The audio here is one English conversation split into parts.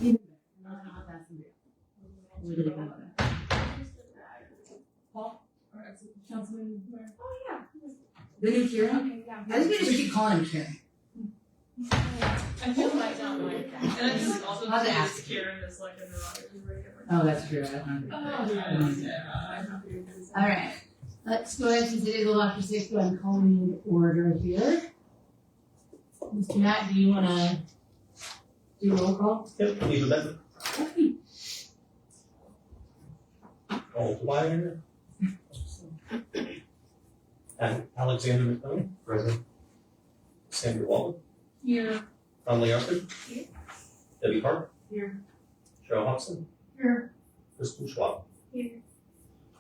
Even better. And I'll have to ask somebody else. We're gonna go with that. Paul? Or Councilman Ware? Oh, yeah. The new Kieran? Okay, yeah. I think we just keep calling him Kieran. I feel like not like that. And I feel like also I'll because ask. Karen is like a derogatory. Oh, that's true. I don't know. All right. Let's go ahead, since it is a lot for 6, go ahead and call me in order here. Mr. Matt, do you want to do a roll call? Yep, Eva Benton. Okay. Paul Dwyer. And Alexander McDonough, present. Sandra Wallen. Here. Conley Arthur. Here. Debbie Hart. Here. Cheryl Hobson. Here. Kristen Schwab. Here.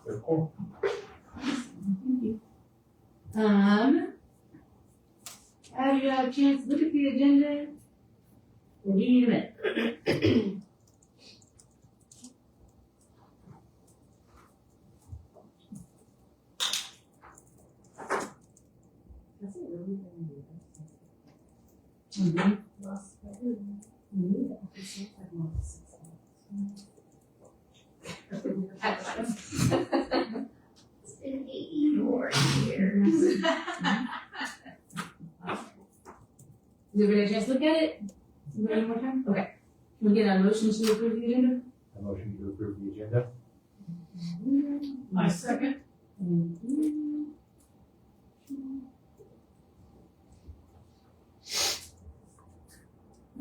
Very cool. Thank you. Have you had a chance to look at the agenda? Or do you need a minute? It's been 84 years. Did everybody have a chance to look at it? One more time? Okay. Can we get a motion to approve the agenda? A motion to approve the agenda. I second. Thank you.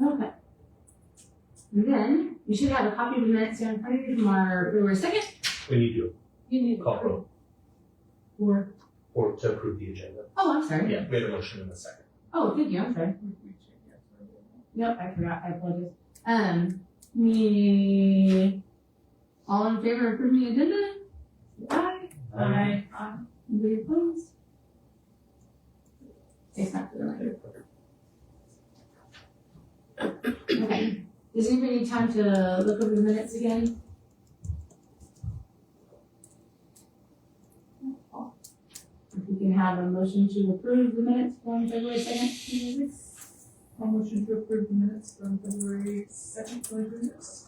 Okay. And then, you should have a copy of the minutes here in front of you from our February 2nd. We need to You need call roll or to approve the agenda. Oh, I'm sorry. Yeah, we had a motion in a second. Oh, thank you, I'm sorry. Nope, I forgot, I apologize. All in favor of approving the agenda? Aye. Aye. Anybody opposed? It's not for the record. Okay, does anybody need time to look over the minutes again? If we can have a motion to approve the minutes from February 2nd. I'll motion to approve the minutes from February 2nd, 2026.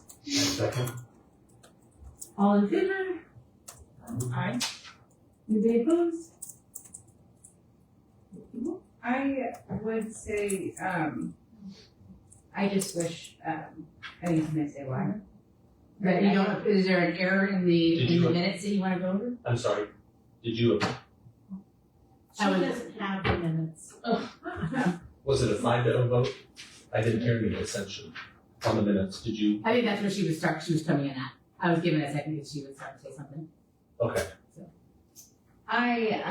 Second. All in favor? Aye. Anybody opposed? I would say, I just wish, I think it's gonna say why. But you don't, is there an error in Did the you- minutes that you wanna go over? I'm sorry, did you, She doesn't have the minutes. was it a 5-0 vote? I didn't hear any dissension on the minutes, did you? I think that's where she was coming in at. I was given a second because she would start to say something. Okay, I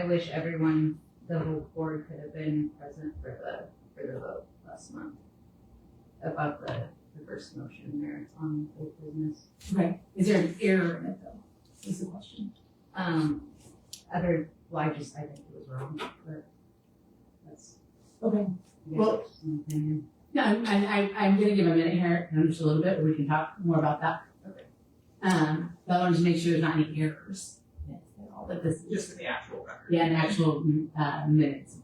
wish everyone, the whole board could have been present for the vote last month. About the first motion there on old business. Okay. Is there an error in it though? Is the question. I think it was wrong, but that's. Okay. I guess Well- it's just an opinion. Yeah, I'm gonna give a minute here, in just a little bit, but we can talk more about that. Okay. But I wanted to make sure there's not any errors at all, that this is, Just for the actual record. yeah, an actual, minutes.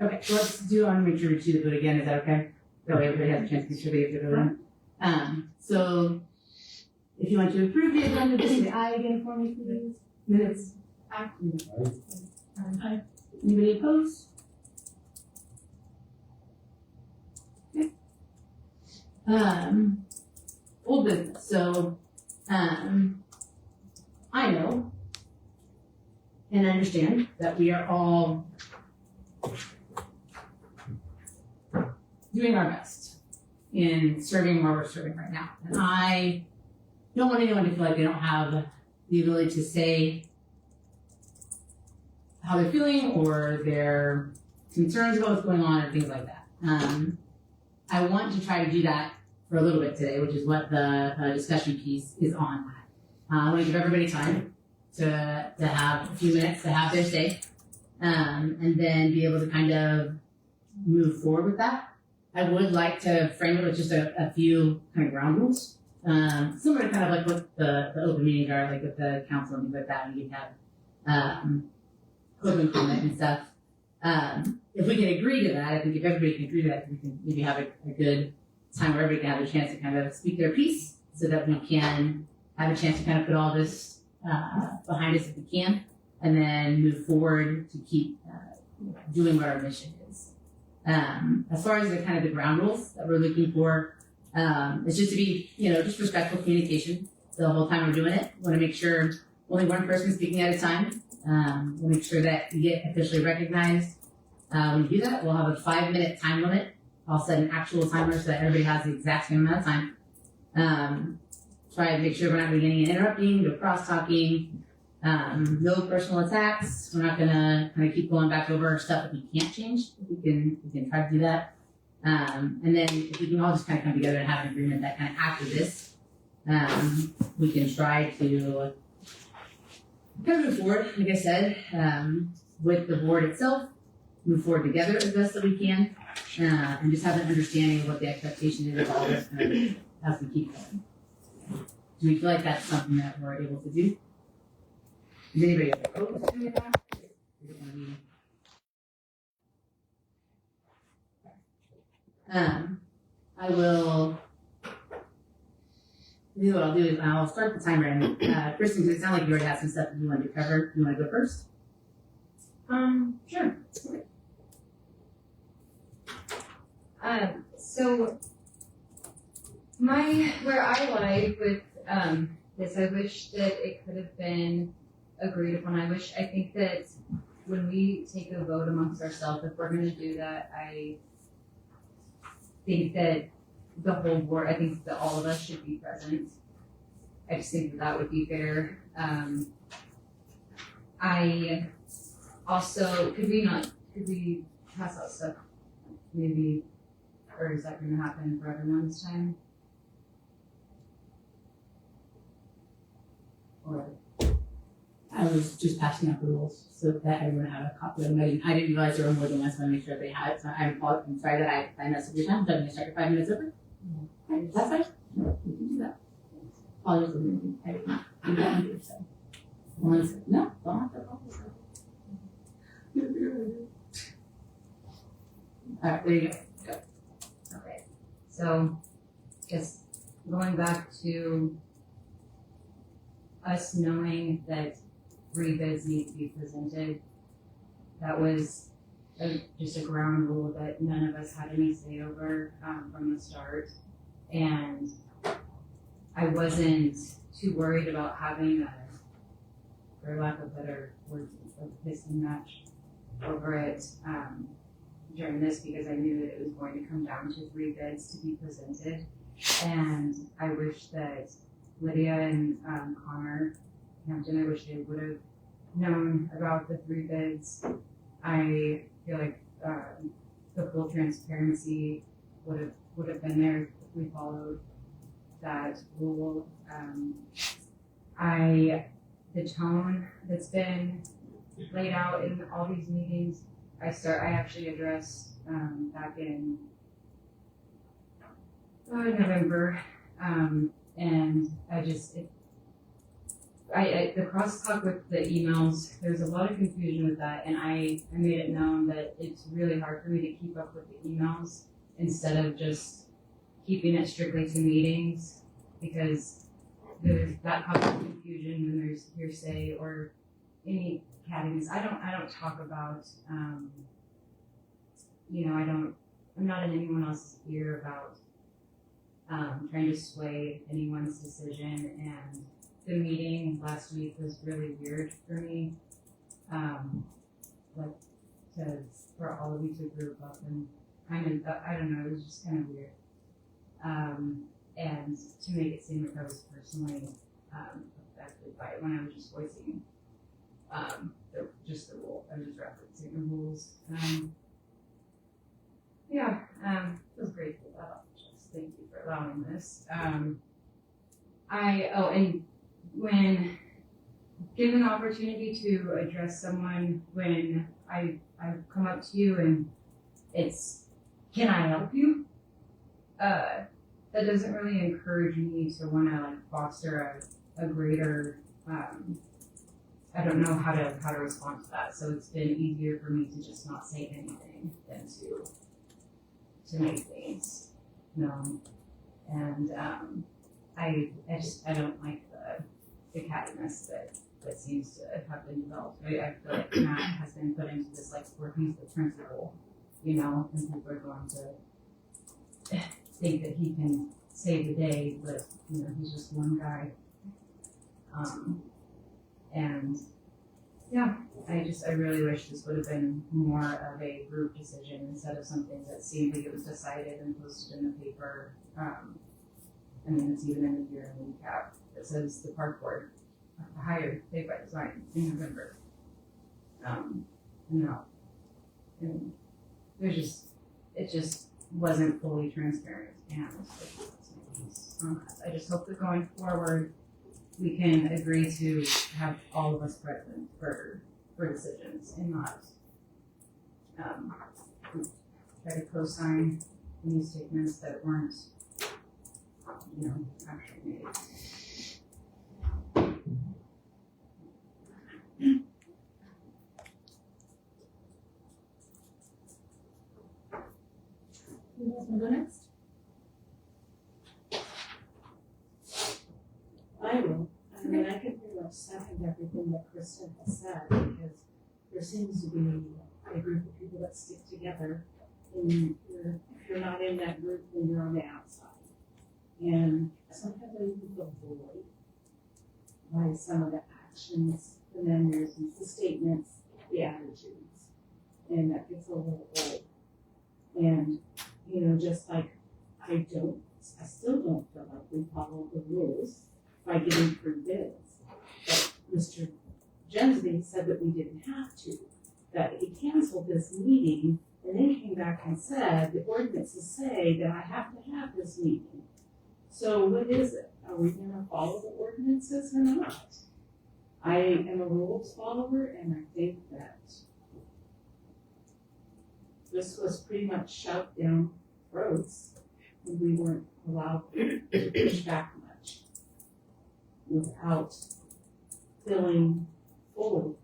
Okay, so I want to make sure we do the vote again, is that okay? That way everybody has a chance to make sure they get to vote on. So, if you want to approve the agenda, just say aye again for me, please. Minutes. Aye. Aye. Anybody opposed? Okay. Old business, so, I know and understand that we are all doing our best in serving where we're serving right now. And I don't want anyone to feel like they don't have the ability to say how they're feeling or their concerns about what's going on or things like that. I want to try to do that for a little bit today, which is what the discussion piece is on. I want to give everybody time to have a few minutes to have their say, and then be able to kind of move forward with that. I would like to frame it with just a few kind of ground rules, similar to kind of like what the open meetings are, like with the council and things like that, and you have open comment and stuff. If we can agree to that, I think if everybody can agree to that, we can maybe have a good time where everybody can have a chance to kind of speak their piece so that we can have a chance to kind of put all this behind us if we can, and then move forward to keep doing what our mission is. As far as the kind of the ground rules that we're looking for, it's just to be, just respectful communication the whole time we're doing it. Want to make sure only one person speaking at a time. We'll make sure that you get officially recognized. When you do that, we'll have a 5-minute time limit. I'll set an actual timer so that everybody has the exact same amount of time. Try to make sure we're not doing any interrupting, no cross-talking, no personal attacks. We're not gonna kind of keep going back over stuff that we can't change. We can try to do that. And then if we can all just kind of come together and have an agreement that kind of after this, we can try to kind of move forward, like I said, with the board itself, move forward together as best that we can, and just have an understanding of what the expectation is of all this kind of as we keep going. Do we feel like that's something that we're able to do? Is anybody opposed to doing that? I will. This is what I'll do is I'll start the timer. And Kristen, does it sound like you already have some stuff that you wanted to cover? You want to go first? Sure. So where I lied with this, I wish that it could have been agreed upon. I think that when we take a vote amongst ourselves, if we're going to do that, I think that the whole board, I think that all of us should be present. I just think that would be fair. I also, could we pass out stuff maybe, or is that going to happen for everyone this time? Or I was just passing out the rules so that everyone had a copy of them. I didn't realize there were more than one, so I want to make sure they had it. So I'm sorry that I messed up your time. So I'm going to start your 5 minutes over. Okay, that's fine. We can do that. Apologies for me. I did not do that either, so. No, don't have to apologize. All right, there you go. okay, so just going back to us knowing that 3 bids need to be presented, that was just a ground rule that none of us had any say over from the start. And I wasn't too worried about having for lack of better words, a pissing match over it during this, because I knew that it was going to come down to 3 bids to be presented. And I wish that Lydia and Connor Hampton, I wish they would have known about the 3 bids. I feel like the full transparency would have been there if we followed that rule. The tone that's been laid out in all these meetings, I actually addressed back in November, and the crosstalk with the emails, there's a lot of confusion with that, and I made it known that it's really hard for me to keep up with the emails instead of just keeping it strictly to meetings, because there's that causes confusion when there's hearsay or any cattiness. I don't talk about, I'm not in anyone else's ear about trying to sway anyone's decision. And the meeting last week was really weird for me, for all of you to group up and kind of, I don't know, it was just kind of weird. And to make it seem like I was personally affected by it when I was just voicing the rule. I was just referencing the rules. It was grateful for that. Thank you for allowing this. And when given the opportunity to address someone, when I come up to you and it's, can I help you? That doesn't really encourage me to want to foster a greater I don't know how to respond to that. So it's been easier for me to just not say anything than to make things known. And I don't like the cattiness that seems to have been developed. I feel like Matt has been put into this like where he's the principal, you know, and people are going to think that he can save the day, but you know, he's just one guy. And yeah, I really wish this would have been more of a group decision instead of something that seemed like it was decided and posted in the paper. I mean, it's even in the year-end recap that says the park board hired Pay by Design in November. No, and it just wasn't fully transparent, and I just hope that going forward we can agree to have all of us present for decisions and not try to co-sign any statements that weren't, you know, actually made. Who else wanna go next? I will. I mean, I can pretty much second everything that Kristen has said, because there seems to be a group of people that stick together, and if you're not in that group, then you're on the outside. And sometimes I even feel bullied by some of the actions, the manners, the statements, the attitudes, and that gets a little old. And, you know, just like I still don't feel like we follow the rules by getting free bids. But Mr. Gensby said that we didn't have to, that he canceled this meeting and then came back and said the ordinances say that I have to have this meeting. So what is it? Are we gonna follow the ordinances or not? I am a rules follower, and I think that this was pretty much shoved down throats, and we weren't allowed to push back much without feeling full.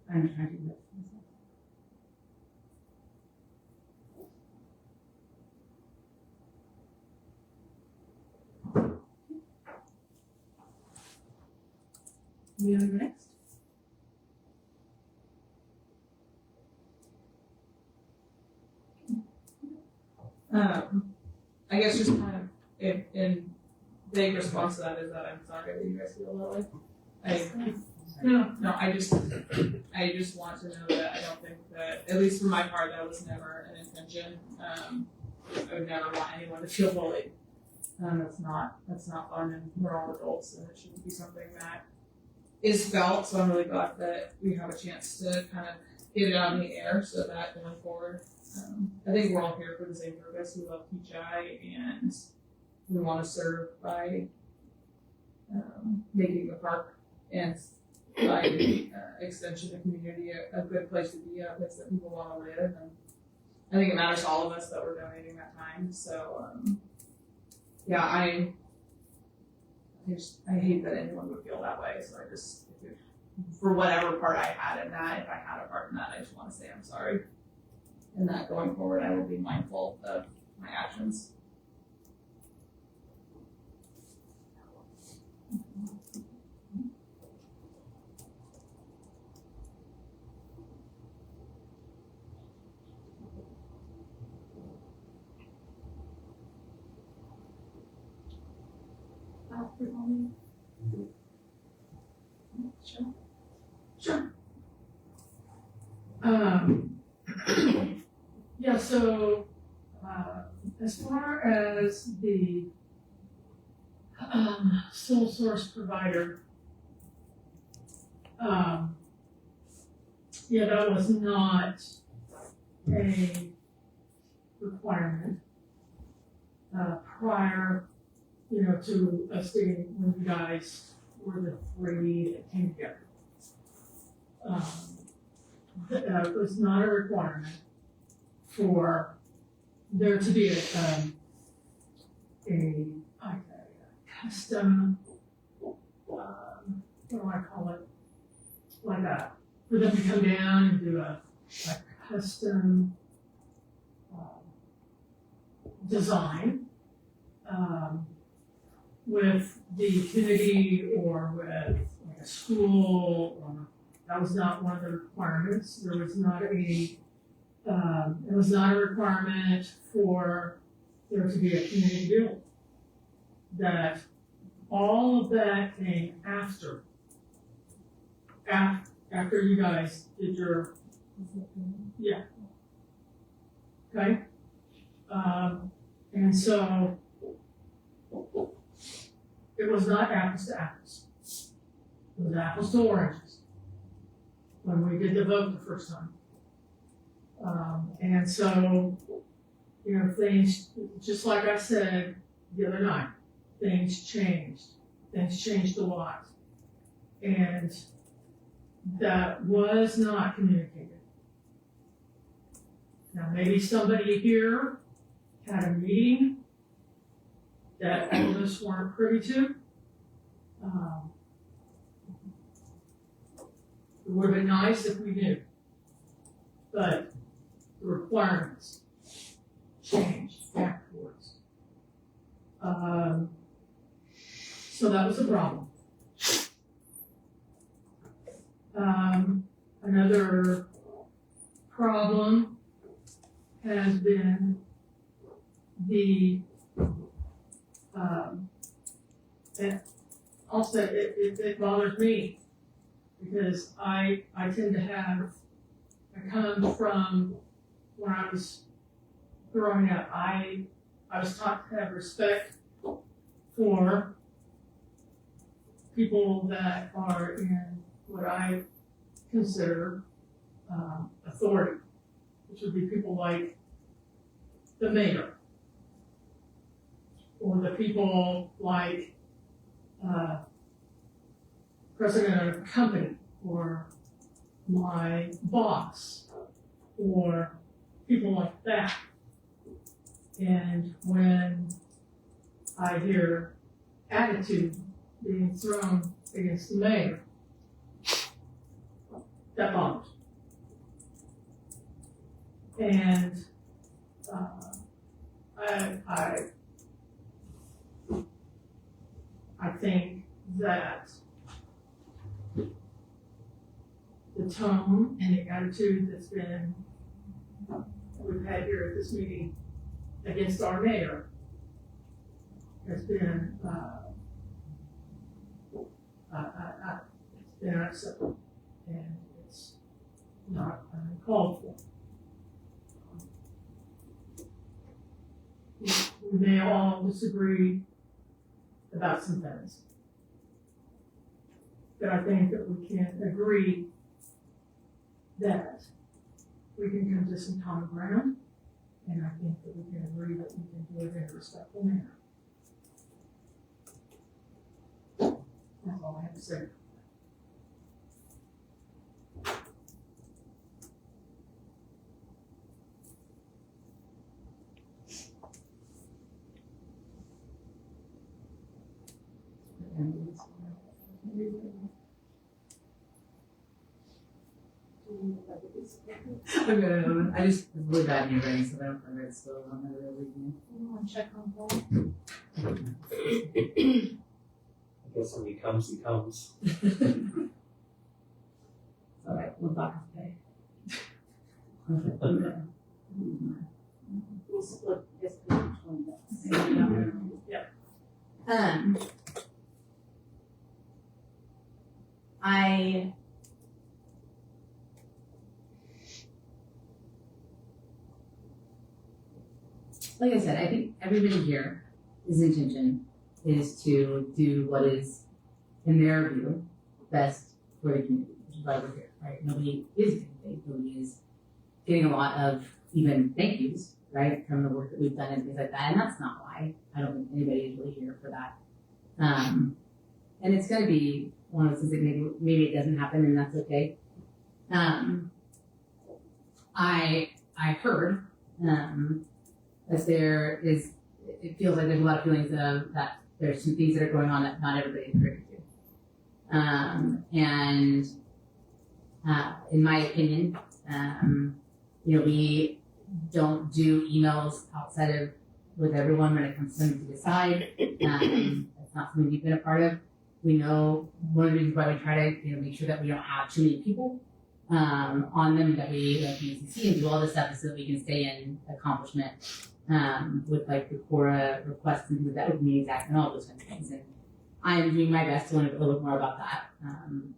I'm trying to do that. You wanna go next? I guess just kind of in vague response to that is that I'm sorry that you guys feel that way. I just want to know that I don't think that, at least for my part, that was never an intention. I would never want anyone to feel bullied. That's not fun, and we're all adults, and it shouldn't be something that is felt. So I'm really glad that we have a chance to kind of get it out in the air so that going forward, I think we're all here for the same purpose. We love Kechi, and we want to serve by making the park and by extension the community a good place to be, a place that people want to live. And I think it matters to all of us that we're donating that time. So yeah, I hate that anyone would feel that way. So for whatever part I had in that, if I had a part in that, I just want to say I'm sorry. And that going forward, I will be mindful of my actions. Sure. Yeah, so, as far as the, sole source provider, yeah, that was not a requirement, prior, to us getting, when you guys were the three that came together. It was not a requirement for there to be a custom, what do I call it? For them to come down and do a custom design with the community or with like a school, or that was not one of the requirements. There was not it was not a requirement for there to be a community build. That all of that came after you guys did your, yeah. Okay? And so it was not apples to apples. It was apples to oranges when we did the vote the first time. And so, you know, things, just like I said the other night, things changed. Things changed a lot. And that was not communicated. Now, maybe somebody here had a meeting that all of us weren't privy to. It would have been nice if we knew. But the requirements changed afterwards. So that was a problem. Another problem has been the, and also it bothers me because I tend to have, I come from when I was growing up, I was taught to have respect for people that are in what I consider authority, which would be people like the mayor, or the people like president of a company, or my boss, or people like that. And when I hear attitude being thrown against the mayor, that bothers. And I think that the tone and the attitude that's been we've had here at this meeting against our mayor has been it's been unacceptable, and it's not uncalled for. We may all disagree about some things, but I think that we can agree that we can come to some common ground, and I think that we can agree that we can do it in a respectful manner. That's all I have to say. I just was really bad handwriting, so I don't remember it still. I'm not really reading Check on board. I guess when he comes. it. It's alright, we'll talk today. Okay. We'll split this between us. Like I said, I think everybody here, his intention is to do what is, in their view, best for the community, which is why we're here, right? Nobody is getting paid, nobody is getting a lot of even thank yous, right, from the work that we've done and things like that, and that's not why. I don't think anybody is really here for that. and it's gonna be one of those things that maybe it doesn't happen, and that's okay. I heard that there is. It feels like there's a lot of feelings of that there's some things that are going on that not everybody is privy to. And in my opinion, we don't do emails outside of with everyone when it comes to something to decide. That's not something we've been a part of. We know one of the reasons why we try to make sure that we don't have too many people on them, that we see and do all this stuff so that we can stay in accomplishment with like the Quora requests and that Open Meetings Act and all those kind of things. And I am doing my best to learn a little bit more about that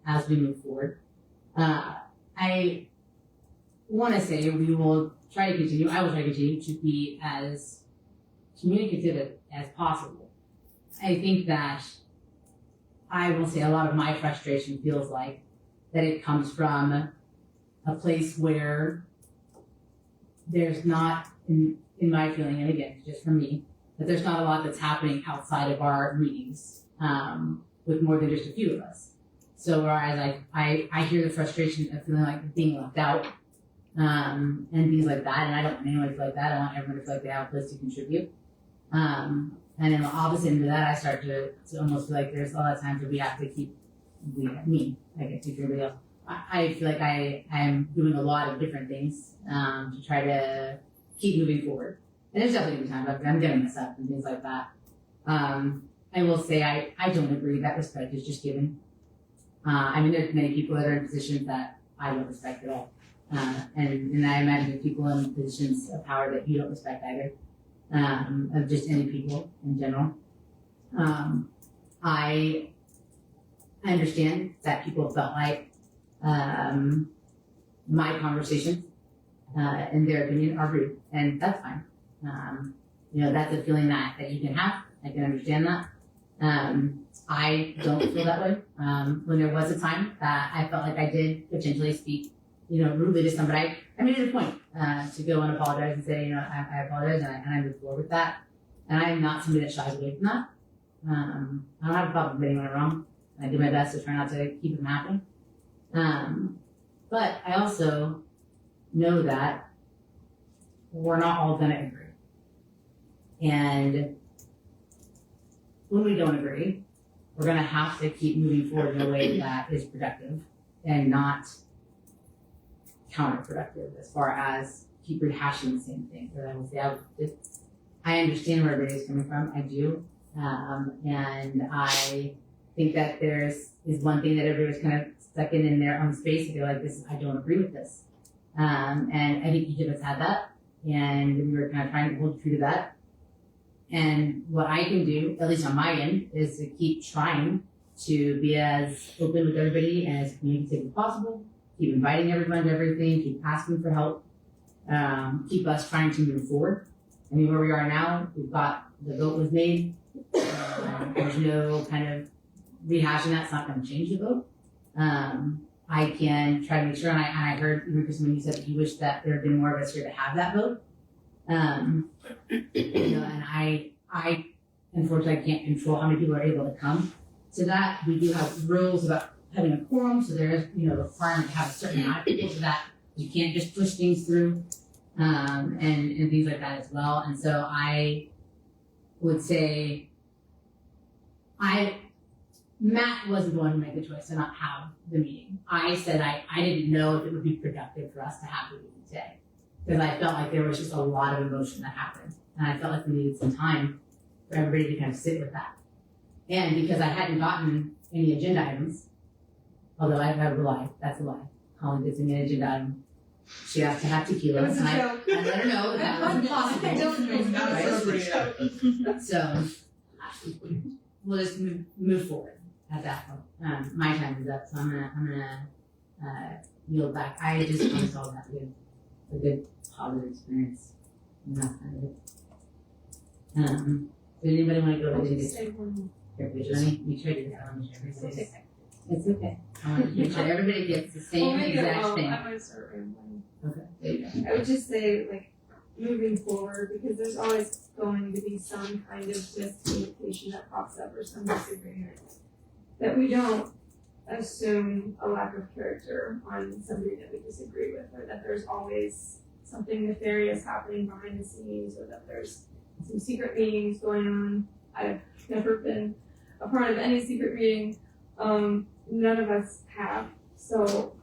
as we move forward. I want to say we will try to continue. I will try to continue to be as communicative as possible. I think that I will say a lot of my frustration feels like that it comes from a place where there's not, in my feeling, and again, just from me, that there's not a lot that's happening outside of our meetings with more than just a few of us. So whereas I hear the frustration of feeling like being left out and things like that, and I don't want anyone to feel like that. I want everyone to feel like they have a place to contribute. And then the opposite end of that, I start to almost feel like there's a lot of times where we have to keep, me, I guess, if everybody else. I feel like I am doing a lot of different things to try to keep moving forward. And there's definitely been times I'm going to mess up and things like that. I will say I don't agree that respect is just given. There's many people that are in positions that I don't respect at all. And I imagine people in positions of power that you don't respect either. Of just any people in general. I understand that people felt like my conversations, in their opinion, are rude, and that's fine. That's a feeling that you can have. I can understand that. I don't feel that way. When there was a time that I felt like I did potentially speak, rudely to somebody, I made it a point to go and apologize and say, I apologize, and I move forward with that. And I am not somebody that shies away from that. I don't have a problem with anyone wrong. I do my best to try not to keep them happening. But I also know that we're not all going to agree. And when we don't agree, we're going to have to keep moving forward in a way that is productive and not counterproductive as far as keep rehashing the same thing. But I will say I understand where everybody's coming from. I do. And I think that is one thing that everybody's kind of stuck in their own space. They're like, I don't agree with this. And I think each of us had that. And we were kind of trying to hold true to that. And what I can do, at least on my end, is to keep trying to be as open with everybody and as communicative as possible. Keep inviting everyone to everything. Keep asking for help. Keep us trying to move forward. Where we are now, we've got the vote was made. There's no kind of rehashing that. It's not going to change the vote. I can try to make sure, and I heard, Lucas, when you said that you wish that there had been more of us here to have that vote. And I unfortunately can't control how many people are able to come to that. We do have rules about having a quorum, so there is, a requirement to have a certain amount of people so that you can't just push things through, and things like that as well. And so I would say Matt wasn't the one who made the choice to not have the meeting. I said I didn't know if it would be productive for us to have the meeting today, because I felt like there was just a lot of emotion that happened, and I felt like we needed some time for everybody to kind of sit with that. And because I hadn't gotten any agenda items, although I lied, that's a lie. Colin gives me an agenda item. She has to have tequila, and I let her know that wasn't possible. Right? So we'll just move forward at that point. My time is up, so I'm gonna yield back. I just want us all to have a good positive experience. And that's kind of it. Did anybody want to go to this? Here, let me try to do that. I want to make sure everybody it's okay. I want to make sure everybody gets the same exact thing. I'm gonna start rambling. Okay, there you go. I would just say, moving forward, because there's always going to be some kind of miscommunication that pops up or some disagreement. that we don't assume a lack of character on somebody that we disagree with, or that there's always something nefarious happening behind the scenes, or that there's some secret meetings going on. I've never been a part of any secret meeting. None of us have. So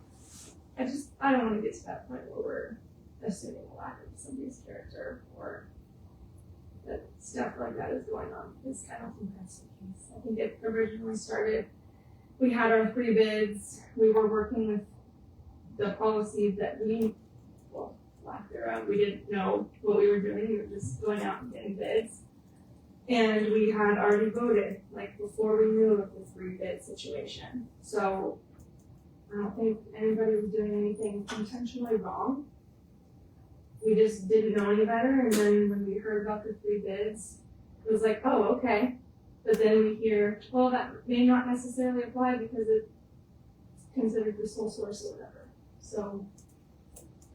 I don't want to get to that point where we're assuming a lack of somebody's character, or that stuff like that is going on, because I don't think that's the case. I think it originally started, we had our 3 bids, we were working with the policy that lack thereof, we didn't know what we were doing, we were just going out and getting bids. And we had already voted, like, before we knew of the 3 bid situation. So I don't think anybody was doing anything intentionally wrong. We just didn't know any better, and then when we heard about the 3 bids, it was like, oh, okay. But then we hear, well, that may not necessarily apply because it's considered the sole source or whatever. So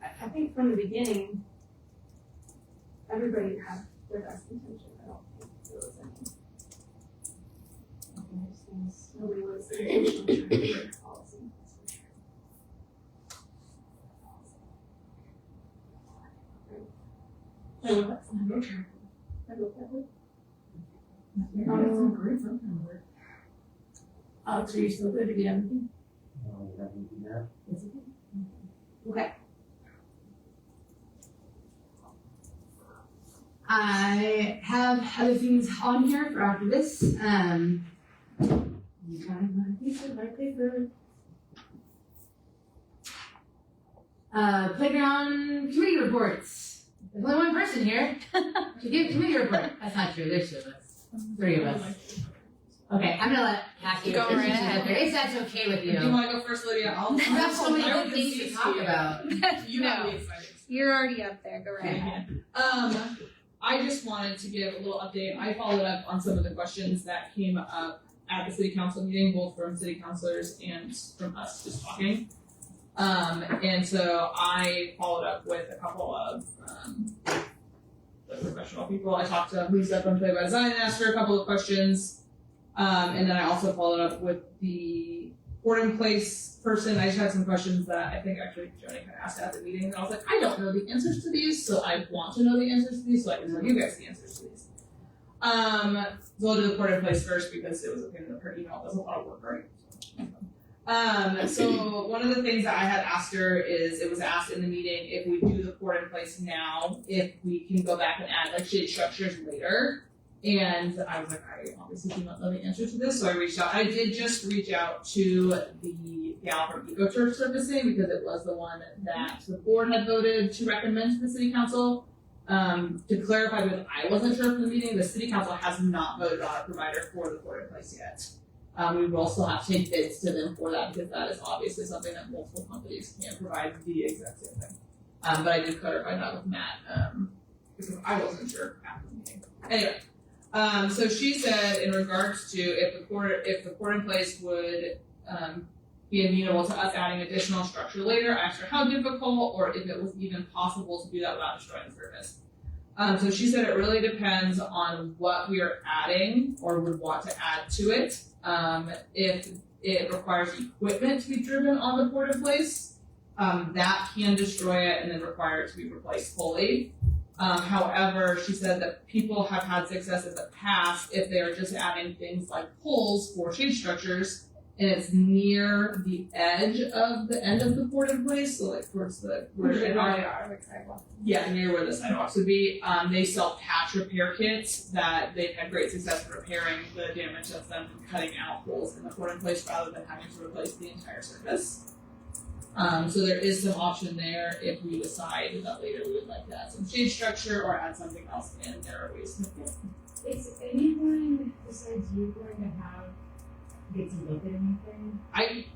I think from the beginning, everybody had their best intention. I don't think there was any things. Nobody was intentionally trying to break policy. I love that sound. I love that word. Great sometimes work. Alex, are you still good to be everything? No, that would be that. It's okay. Okay. I have other things on here for after this. You find my piece of white paper. Playground committee reports. There's only one person here to give a committee report. That's not true. There's 2 of us. 3 of us. Okay, I'm gonna let Cassie Go right ahead. If that's okay with you. Do you want to go first, Lydia? I'll You have so many I'll good things to talk about. You No. have me excited. You're already up there. Go right ahead. I just wanted to give a little update. I followed up on some of the questions that came up at the city council meeting, both from city councilors and from us just talking. And so I followed up with a couple of the professional people. I talked to Lisa from Play by Design and asked her a couple of questions. And then I also followed up with the board in place person. I just had some questions that I think actually Joni kind of asked at the meeting. And I was like, I don't know the answers to these, so I want to know the answers to these, so I can tell you guys the answers to these. So I'll do the board in place first because it was a pain in the her email does a lot of work, right? So one of the things that I had asked her is, it was asked in the meeting, if we do the board in place now, if we can go back and add like shade structures later. And I was like, I obviously do not know the answer to this, so I reached out. I did just reach out to the gal from EcoTurf Servicing because it was the one that the board had voted to recommend to the city council. To clarify, because I wasn't sure from the meeting, the city council has not voted on a provider for the board in place yet. We will still have to take bids to them for that because that is obviously something that multiple companies can provide the exact same thing. But I did clarify that with Matt because I wasn't sure after the meeting. Anyway. So she said in regards to if the court in place would be amenable to us adding additional structure later, I asked her how difficult or if it was even possible to do that without destroying the service. So she said it really depends on what we are adding or would want to add to it. If it requires equipment to be driven on the court in place, that can destroy it and then require it to be replaced fully. However, she said that people have had success in the past if they are just adding things like poles for shade structures and it's near the edge of the end of the board in place, so like towards the where it are, like sidewalk. Yeah, near where the sidewalks would be. They sell patch repair kits that they've had great success in repairing the damage that's done from cutting out holes in the board in place rather than having to replace the entire surface. So there is some option there if we decide that later we would like to add some shade structure or add something else in. There are ways to do it. Is anyone besides you going to have get to look at anything? I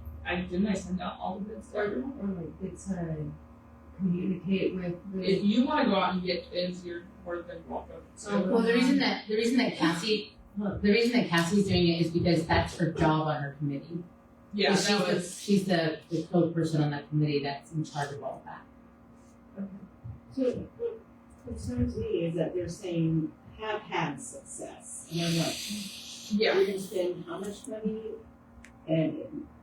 send out all the bids to everyone. Or like get to communicate with If you want to go out and get bids, you're more than welcome. well, the reason that Cassie's doing it is because that's her job on her committee. Yeah, she's the code person on that committee that's in charge of all of that. So what concerns me is that they're saying have had success. And I'm like, yeah. we're gonna spend how much money and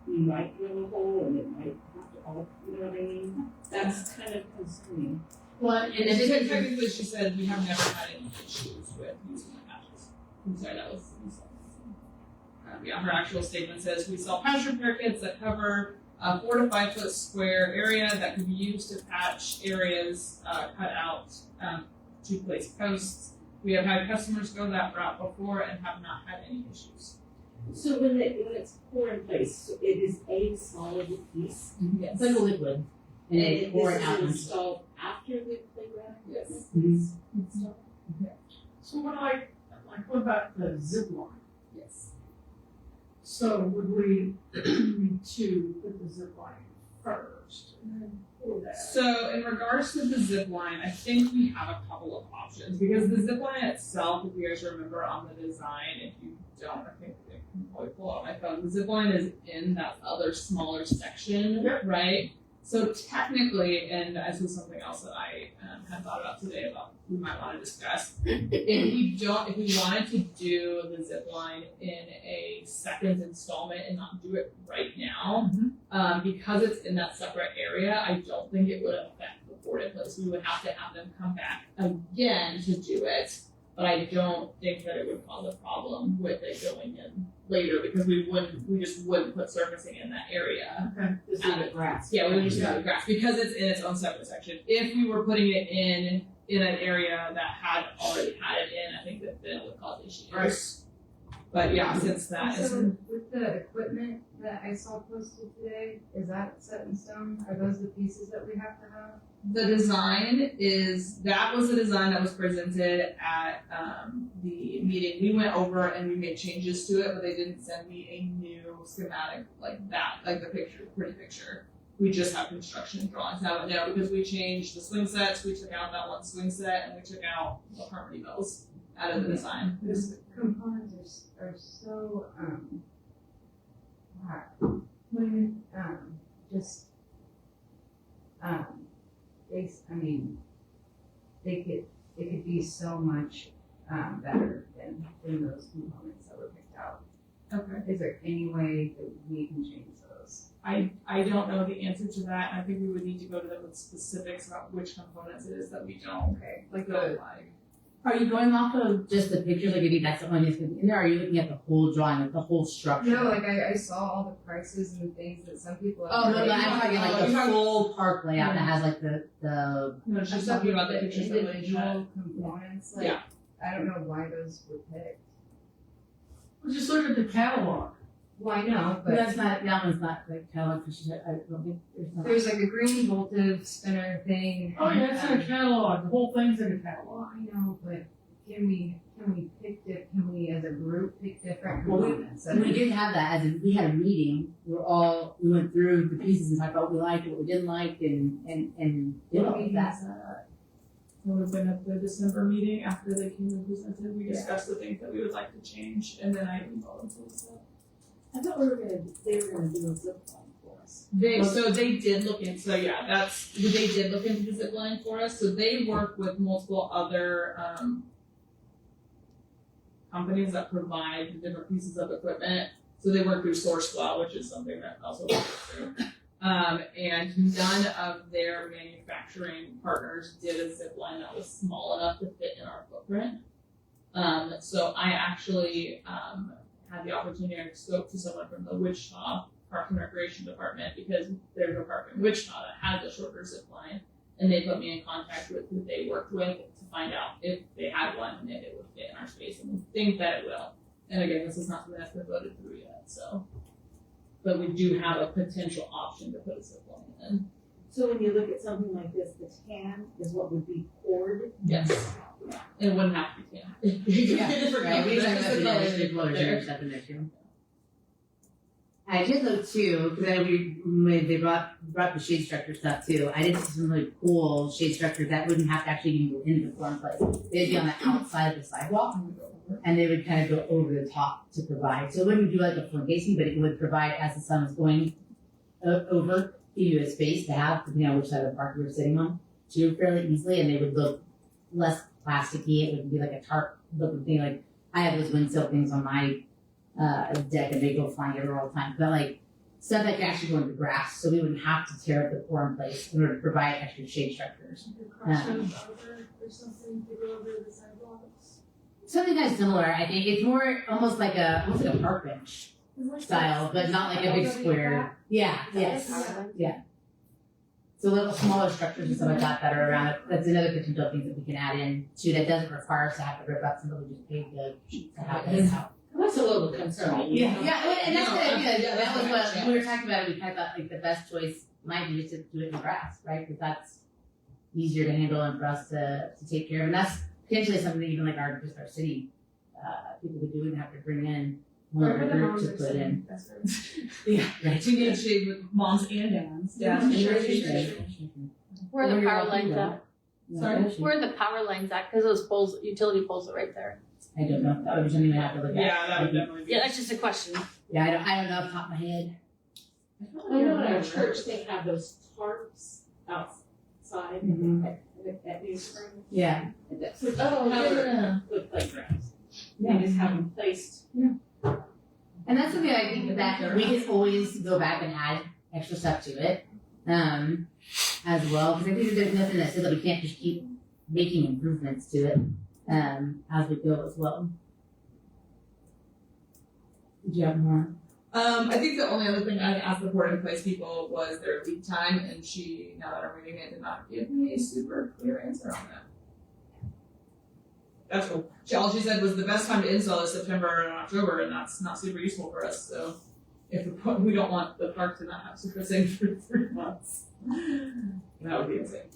you might drill a hole and it might have to all, you know what I mean? That's kind of concerning. Well, and if So it's technically, she said we have never had any issues with using the patches. I'm sorry, that was yeah, her actual statement says we sell patch repair kits that cover a 4 to 5 foot square area that can be used to patch areas cut out to place posts. We have had customers go that route before and have not had any issues. So when it's poured in place, so it is a solid piece. it's like a liquid, and they pour it out. This is installed after the playground equipment Mhm. is installed? So what about the zip line? Yes. So would we need to put the zip line first and then pull that? So in regards to the zip line, I think we have a couple of options because the zip line itself, if you guys remember on the design, if you don't, I think I can probably pull out my phone. The zip line is in that other smaller section, right? So technically, and this was something else that I had thought about today about we might want to discuss. If we wanted to do the zip line in a second installment and not do it right now, because it's in that separate area, I don't think it would affect the board in place. We would have to have them come back again to do it, but I don't think that it would cause a problem with it going in later because we just wouldn't put surfacing in that area. Okay. Just leave it grass. Yeah, we would just have the grass because it's in its own separate section. If we were putting it in an area that had already had it in, I think that then it would cause issues. Right. But yeah, since that is So with the equipment that I saw posted today, is that set in stone? Are those the pieces that we have to have? the design was the design that was presented at the meeting. We went over and we made changes to it, but they didn't send me a new schematic like that, like the pretty picture. We just have construction drawings now, because we changed the swing sets, we took out that one swing set and we took out the harmony bells out of the design. Those components are so it could be so much better than those components that were picked out. Okay. Is there any way that we can change those? I don't know the answer to that. I think we would need to go to them with specifics about which components it is that we don't Okay. don't like. Are you going off of just the pictures, like maybe that's the only thing that's in there, or are you looking at the whole drawing, like the whole structure? No, like I saw all the prices and things that some people have. Oh, no, I'm talking like the you're talking- full park layout that has like the No, she's talking about the pictures that we individual components. Like, Yeah. I don't know why those were picked. Well, just look at the catalog. Well, I know, But but that one's not like catalog, because I don't think there's not. there's like a green voltage spinner thing. Oh, yeah, it's in a catalog, the whole thing's in a catalog. I know, but can we can we as a group pick different Well, components? And we didn't have that, we had a meeting, we went through the pieces and talked about what we liked, what we didn't like, and did all of that. It would have been at the December meeting after they came and presented. We discussed the things that we would like to change, and then I emailed them to Lisa. I thought they were gonna do a zip line for us. They did look into they did look into the zip line for us. So they work with multiple other companies that provide the different pieces of equipment. So they work through Sourcewell, which is something that also works through. And none of their manufacturing partners did a zip line that was small enough to fit in our footprint. So I actually had the opportunity to spoke to someone from the Wichita Park and Recreation Department because there's a department in Wichita that has a shorter zip line, and they put me in contact with who they worked with to find out if they had one and if it would fit in our space, and we think that it will. And again, this is not something that's been voted through yet, so. But we do have a potential option to put a zip line in. So when you look at something like this, the tan is what would be poured. Yes. And it wouldn't have to be tan. Right, we That's talked the about colors the floaters there. and stuff in there too. I did though too, because when they brought the shade structure stuff too, I did see some really cool shade structures that wouldn't have to actually even go into the floor place. They'd be on the outside of the sidewalk, and they would kind of go over the top to provide. So it wouldn't do like a floor casing, but it would provide as the sun was going over, give you a space to have, depending on which side of the park you were sitting on, too, fairly easily, and they would look less plasticky. It would be like a tarp looking thing. Like I have those windsill things on my a deck and they go flying everywhere all the time. But like stuff that can actually go into grass, so we wouldn't have to tear up the core in place in order to provide extra shade structures. Crosses over or something to go over the sidewalks. Something kind of similar, I think. It's more almost like a park bench style, but not like a big square. Yeah, yes. So little smaller structures and stuff like that are around it. That's another potential thing that we can add in too that doesn't require us to have to rip up something we just paid to have this out. That's a little concerning. Yeah, and that's the idea. That was what we were talking about. We kind of thought like the best choice might be just to do it in grass, right? Because that's easier to handle and for us to take care of. And that's potentially something even like our city people could do and have to bring in more of a group to put in. Yeah, right. Teenage shade with moms and dads. Where are the power lines at? Sorry? Where are the power lines at? Because those poles, utility poles are right there. I don't know. That would be something we have to look at. Yeah, that would definitely be. Yeah, that's just a question. Yeah, I don't know off the top of my head. I know at our church they have those tarps outside at New Spring. Yeah. With playgrounds. They just have them placed. And that's something I think that we can always go back and add extra stuff to it, as well. Because I think that there's nothing that says that we can't just keep making improvements to it, as we go as well. Did you have more? I think the only other thing I asked the board and place people was their lead time, and she, now that I'm reading it, did not give me a super clear answer on that. That's cool. All she said was the best time to install is September and October, and that's not super useful for us. So if we don't want the park to not have supervising for 3 months, that would be insane.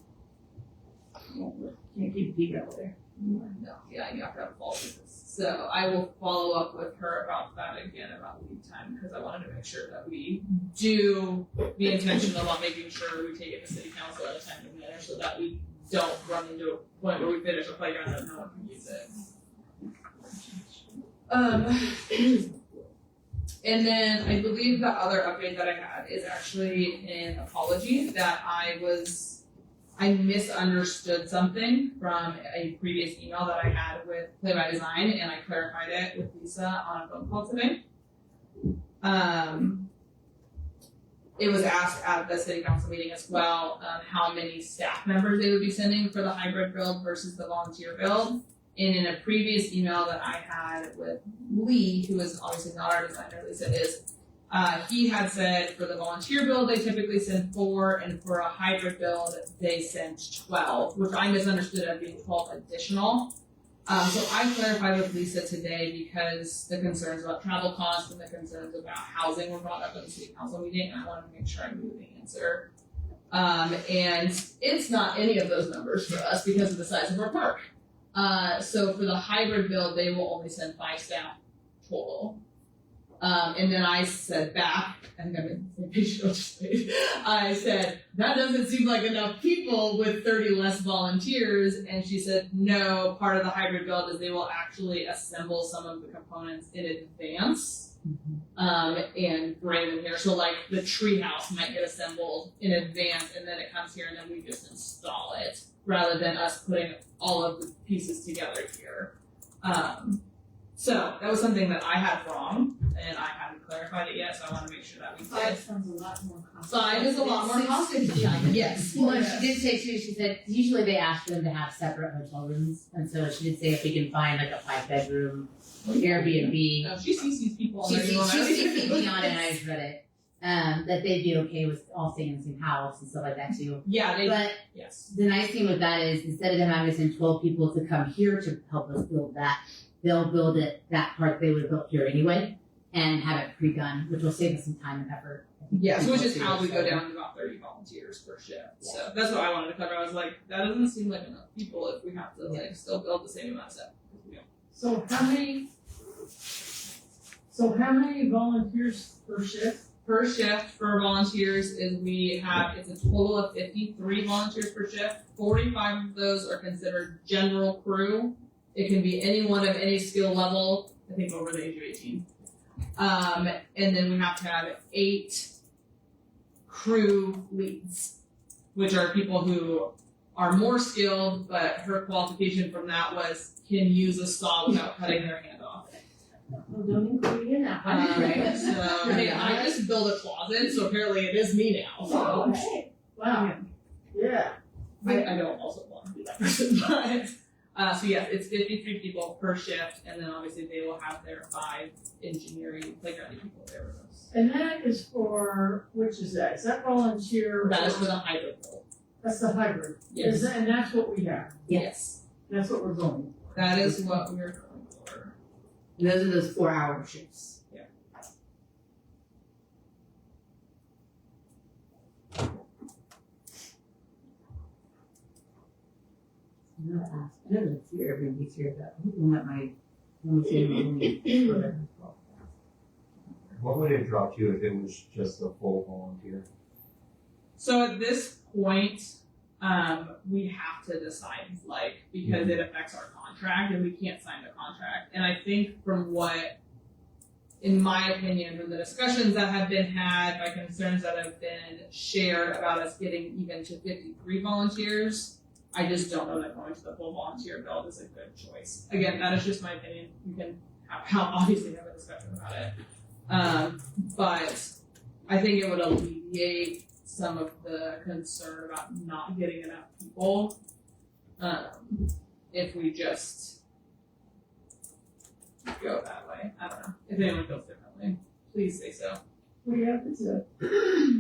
Can't keep Pete out there. No, yeah, you have to have a fall season. So I will follow up with her about that again, about lead time, because I wanted to make sure that we do be intentional about making sure we take it to city council at a timely manner so that we don't run into a point where we finish a playground and no one can use it. And then I believe the other update that I had is actually an apology that I misunderstood something from a previous email that I had with Play by Design, and I clarified it with Lisa on a phone call today. It was asked at the city council meeting as well, how many staff members they would be sending for the hybrid build versus the volunteer build. And in a previous email that I had with Lee, who is obviously not our designer, Lisa is, he had said for the volunteer build, they typically send 4, and for a hybrid build, they sent 12, which I misunderstood as being 12 additional. So I clarified with Lisa today because the concerns about travel costs and the concerns about housing were brought up at the city council meeting, and I wanted to make sure I knew the answer. And it's not any of those numbers for us because of the size of our park. So for the hybrid build, they will only send 5 staff total. And then I said back, I think I'm in the same page, I said, that doesn't seem like enough people with 30 less volunteers. And she said, no, part of the hybrid build is they will actually assemble some of the components in advance, and bring them here. So like the treehouse might get assembled in advance and then it comes here and then we just install it rather than us putting all of the pieces together here. So that was something that I had wrong, and I haven't clarified it yet, so I want to make sure that we did. Sounds a lot more complicated. 5 is a lot more costly. Yes. Well, and she did say too, she said, usually they ask them to have separate hotel rooms, and so she did say if we can find like a 5-bedroom Airbnb. No, she CC's people on She there. CC'd me on it, and I just read it. That they'd be okay with all staying in the same house and stuff like that too. Yeah, they, But yes. the nice thing with that is instead of them having to send 12 people to come here to help us build that, they'll build it, that part they would have built here anyway, and have it pre-done, which will save us some time and effort. Yes, which is how we go down to about 30 volunteers per shift. Yeah. So that's what I wanted to cover. I was like, that doesn't seem like enough people if we have to like still build the same amount of stuff. So how many volunteers per shift? Per shift for volunteers is it's a total of 53 volunteers per shift. 45 of those are considered general crew. It can be anyone of any skill level, I think over the age of 18. And then we have to have 8 crew leads, which are people who are more skilled, but her qualification from that was can use a saw without cutting their hand off. Well, don't include me in that one. Right, so, hey, I just built a closet, so apparently it is me now, so. Oh, hey, wow, yeah. I don't also want to be that person, but, so yes, it's 53 people per shift, and then obviously they will have their 5 engineering playground people there with us. And that is for, which is that? Is that volunteer? That is for the hybrid role. That's the hybrid. Yes. And that's what we have. Yes. That's what we're going for. That is what we're going for. And those are those 4-hour shifts. I know it's here every week here, but I don't let my What would it drop to if it was just a full volunteer? So at this point, we have to decide, like, because it affects our contract and we can't sign the contract. And I think from what, in my opinion, from the discussions that have been had, by concerns that have been shared about us getting even to 53 volunteers, I just don't know that going to the full volunteer build is a good choice. Again, that is just my opinion. You can obviously have a discussion about it. But I think it would alleviate some of the concern about not getting enough people if we just go that way. I don't know. If anyone feels differently, please say so. We have to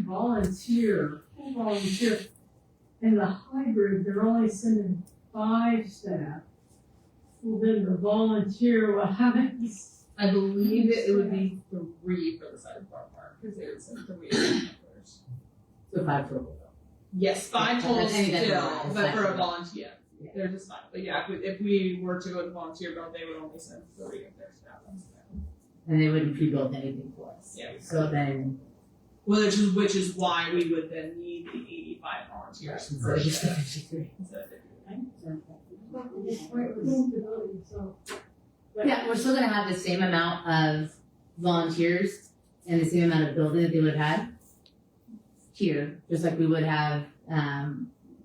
volunteer, full volunteer. In the hybrid, they're only sending 5 staff. Well, then the volunteer will have it. I believe it would be 3 for the sidebar part because they would send 3 members. So 5 total. Yes, 5 total I think that's still, right. but for a Exactly. volunteer, Yeah. they're just 5. But yeah, if we were to go to volunteer build, they would only send 3 of their staff. And they wouldn't pre-build anything for us. Yeah. So then, Well, which is why we would then need the 85 volunteers so per just shift 53. instead of 50. Yeah, we're still gonna have the same amount of volunteers and the same amount of building that they would have had here, just like we would have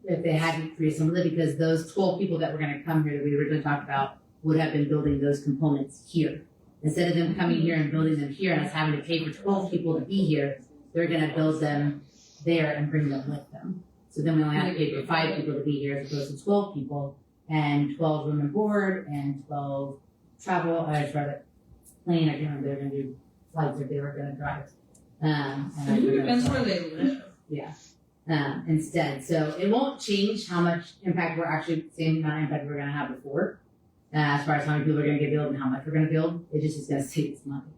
if they hadn't pre-assembled it, because those 12 people that were gonna come here that we originally talked about would have been building those components here. Instead of them coming here and building them here and us having to pay for 12 people to be here, they're gonna build them there and bring them with them. So then we only have to pay for 5 people to be here as opposed to 12 people, and 12 room and board, and 12 travel, plane, I can't remember, they're gonna do flights or they were gonna drive. And It depends where they live. Yeah. Instead, so it won't change how much impact we're actually, same amount of impact we're gonna have before. As far as how many people are gonna get billed and how much we're gonna build, it just is gonna save us money.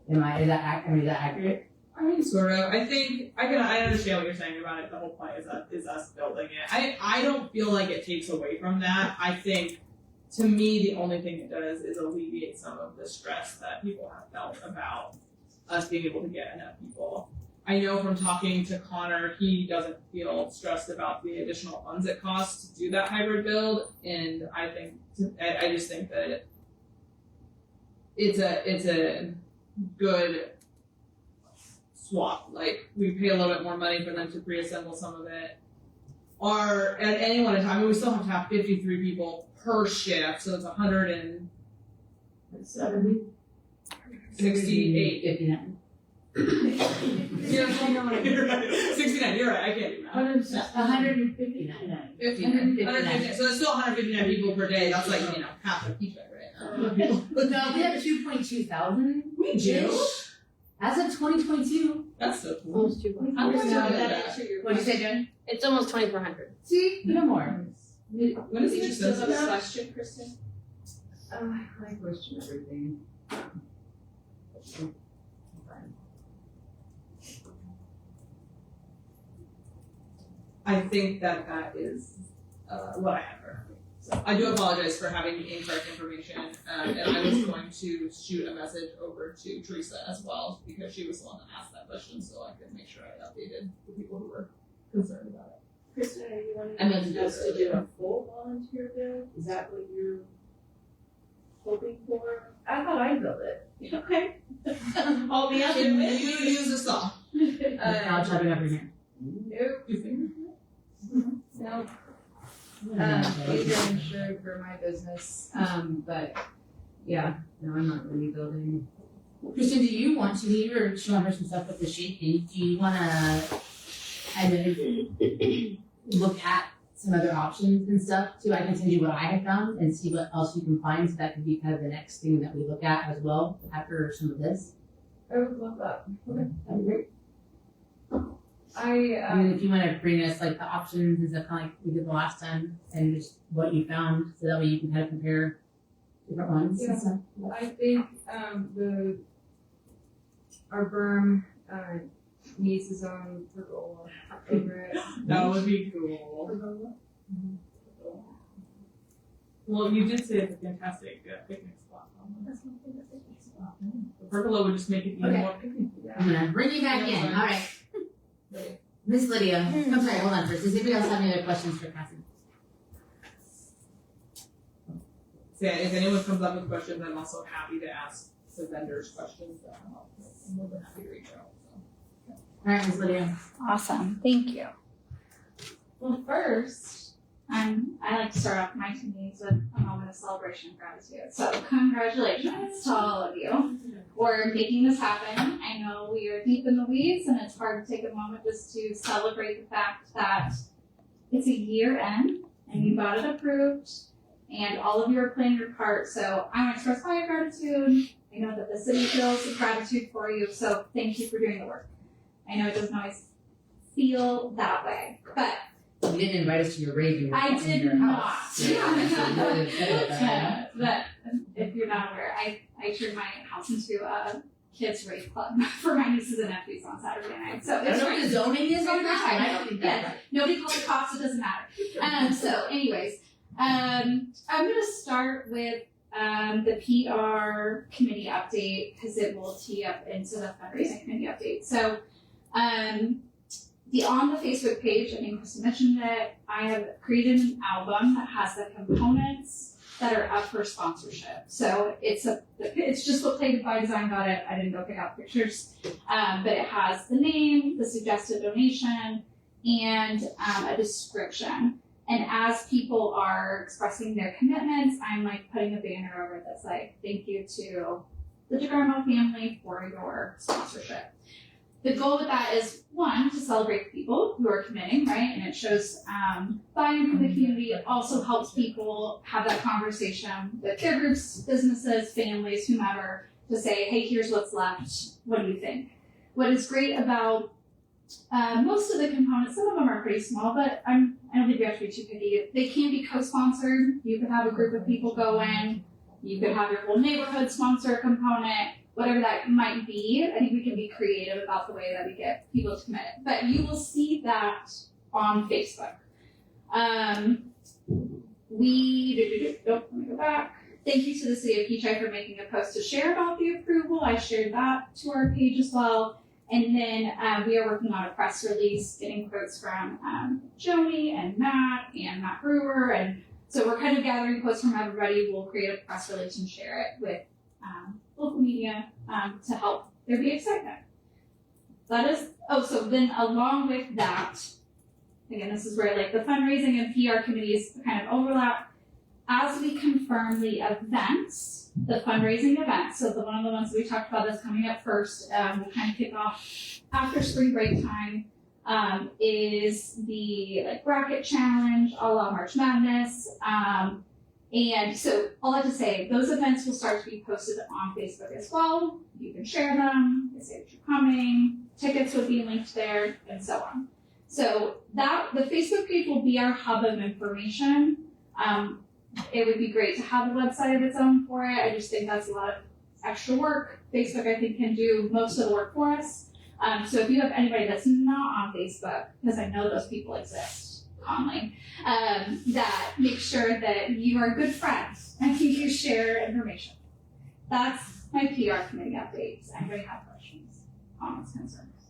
Is that accurate? I mean, sort of. I think I understand what you're saying about it. The whole point is us building it. I don't feel like it takes away from that. I think, to me, the only thing it does is alleviate some of the stress that people have felt about us being able to get enough people. I know from talking to Connor, he doesn't feel stressed about the additional funds it costs to do that hybrid build, and I just think that it's a good swap. Like, we pay a little bit more money for them to pre-assemble some of it. Or at any one time, I mean, we still have to have 53 people per shift, so it's 70. 168. 59. You're right. 69, you're right, I can't do math. 159. 159. So there's still 159 people per day. That's like, half a paycheck, right? No, we have 2.2 thousand. We do? As of 2022. That's so cool. Almost 2.5. I'm going to Now do that that. answer your What'd you say, Jen? It's almost 2,400. See, even more. What is Do you your still sense have of a that? question, Kristen? I question everything. I think that is what I have for. So I do apologize for having the incorrect information, and I was going to shoot a message over to Teresa as well, because she was the one that asked that question, so I could make sure I updated the people who were concerned about it. Kristen, are you wanting I mentioned us this to do a full volunteer build? Is that what you're hoping for? I thought I'd build it. Okay. All the other Can ways. you use a saw? I'll chop it up in here. No, these are insured for my business, but Yeah, no, I'm not gonna be building. Kristen, do you want to, you were showing her some stuff with the shaping, do you wanna, look at some other options and stuff too? I can send you what I have found and see what else you can find, so that could be kind of the next thing that we look at as well after some of this. I would love that. Okay, that'd be great. I And if you wanna bring us like the options and stuff, kind of like we did the last time, and just what you found, so that way you can kind of compare different ones and stuff. I think our berm needs his own pergola over it. That would be cool. Well, you did say it's a fantastic picnic spot. That's my favorite picnic spot. The pergola would just make it even Okay. more picnic. I'm gonna bring you back in, alright. Miss Lydia, I'm sorry, hold on first, does anybody else have any other questions for Cassie? So yeah, if anyone comes up with questions, I'm also happy to ask the vendors questions. I'm more than happy to reach out. So. Alright, Miss Lydia. Awesome, thank you. Well, first, I like to start off my meetings with a moment of celebration and gratitude. So congratulations to all of you for making this happen. I know we are deep in the weeds and it's hard to take a moment just to celebrate the fact that it's a year in and you got it approved and all of you are playing your part. So I want to express my gratitude. I know that the city feels gratitude for you, so thank you for doing the work. I know it doesn't always feel that way, but You didn't invite us to your rave. I did your not. house. Yeah. But if you're not aware, I turned my house into a kids rave club for my nieces and nephews on Saturday night. So I don't it's know what the zoning is on that, I don't think that's right. Nobody called the cops, it doesn't matter. So anyways, I'm gonna start with the PR committee update because it will tee up into the fundraising committee update. So on the Facebook page, I think Kristen mentioned it, I have created an album that has the components that are up for sponsorship. So it's just what Play by Design got it. I didn't go pick out pictures, but it has the name, the suggested donation, and a description. And as people are expressing their commitments, I'm like putting a banner over it that's like, thank you to the DeGarmo family for your sponsorship. The goal with that is, one, to celebrate people who are committing, right? And it shows buy-in from the community. It also helps people have that conversation with their groups, businesses, families, whomever, to say, hey, here's what's left. What do you think? What is great about most of the components, some of them are pretty small, but I don't think we have to be too picky. They can be co-sponsored. You could have a group of people go in. You could have your whole neighborhood sponsor a component. Whatever that might be, I think we can be creative about the way that we get people to commit. But you will see that on Facebook. Let me go back. Thank you to the City of Kechi for making a post to share about the approval. I shared that to our page as well. And then we are working on a press release, getting quotes from Joni and Matt Brewer. And so we're kind of gathering quotes from everybody. We'll create a press release and share it with local media to help there be excitement. So then along with that, again, this is where like the fundraising and PR committees kind of overlap. As we confirm the events, the fundraising events, so one of the ones we talked about that's coming up first, we'll kind of kick off after spring break time, is the like bracket challenge, a la March Madness. And so all I have to say, those events will start to be posted on Facebook as well. You can share them, they say that you're coming, tickets would be linked there, and so on. So the Facebook page will be our hub of information. It would be great to have a website of its own for it. I just think that's a lot of extra work. Facebook, I think, can do most of the work for us. So if you have anybody that's not on Facebook, because I know those people exist commonly, that make sure that you are good friends and you share information. That's my PR committee updates. Anybody have questions, comments, concerns?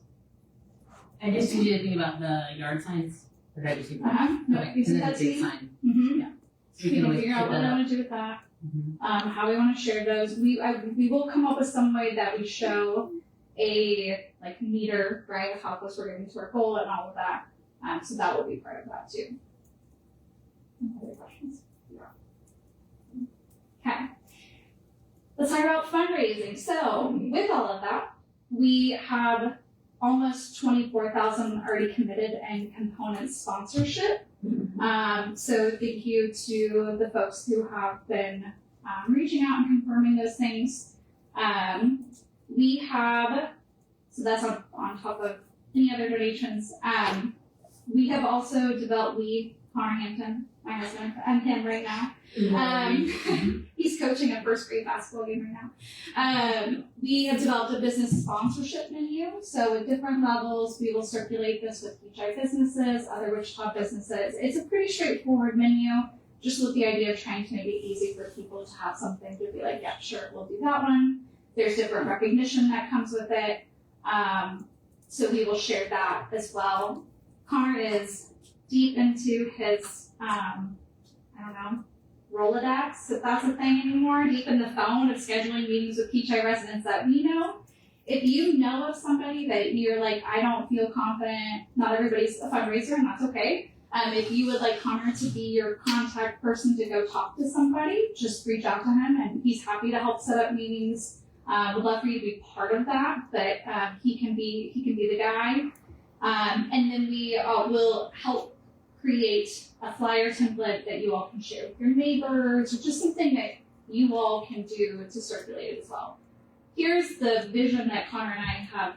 I just need you to think about the yard signs. Or did I just do that? No, Okay, you and see then that the big too? sign. Mm-hmm. Yeah. So We we can can always figure put out what that we up. want to do with that. Mhm. How we want to share those. We will come up with some way that we show a like meter, right, of how close we're getting to our goal and all of that. So that will be part of that too. Any other questions? Okay. let's talk about fundraising. So with all of that, we have almost 24,000 already committed and component sponsorship. So thank you to the folks who have been reaching out and confirming those things. We have, so that's on top of any other donations. We have also developed Connor Hampton, my husband, I'm him right now. He's coaching a first grade basketball game right now. We have developed a business sponsorship menu. So at different levels, we will circulate this with Kechi businesses, other Wichita businesses. It's a pretty straightforward menu, just with the idea of trying to make it easy for people to have something to be like, yeah, sure, we'll do that one. There's different recognition that comes with it. So we will share that as well. Connor is deep into his, Rolodex, if that's a thing anymore, deep in the phone of scheduling meetings with Kechi residents that we know. If you know of somebody that you're like, I don't feel confident, not everybody's a fundraiser, and that's okay. If you would like Connor to be your contact person to go talk to somebody, just reach out to him, and he's happy to help set up meetings. Would love for you to be part of that, but he can be the guy. And then we will help create a flyer template that you all can share with your neighbors, or just something that you all can do to circulate it as well. Here's the vision that Connor and I have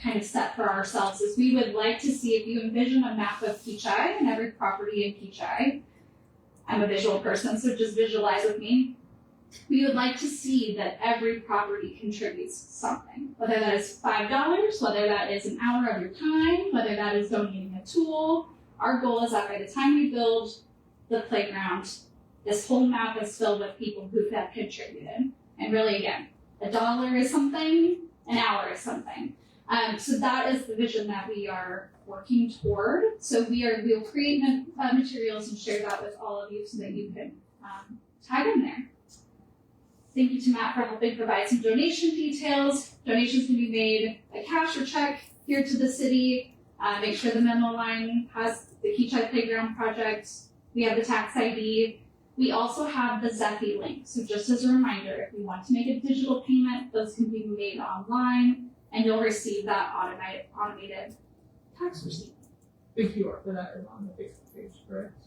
kind of set for ourselves is we would like to see, if you envision a map of Kechi and every property in Kechi, I'm a visual person, so just visualize with me. We would like to see that every property contributes something, whether that is $5, whether that is an hour of your time, whether that is donating a tool. Our goal is that by the time we build the playground, this whole map is filled with people who have contributed. And really, again, $1 is something, an hour is something. So that is the vision that we are working toward. So we'll create materials and share that with all of you so that you can tag in there. Thank you to Matt for helping provide some donation details. Donations can be made by cash or check here to the city. Make sure the memo line has the Kechi Playground Project. We have the tax ID. We also have the Zephy link. So just as a reminder, if you want to make a digital payment, those can be made online, and you'll receive that automated tax receipt. The QR for that is on the Facebook page, correct?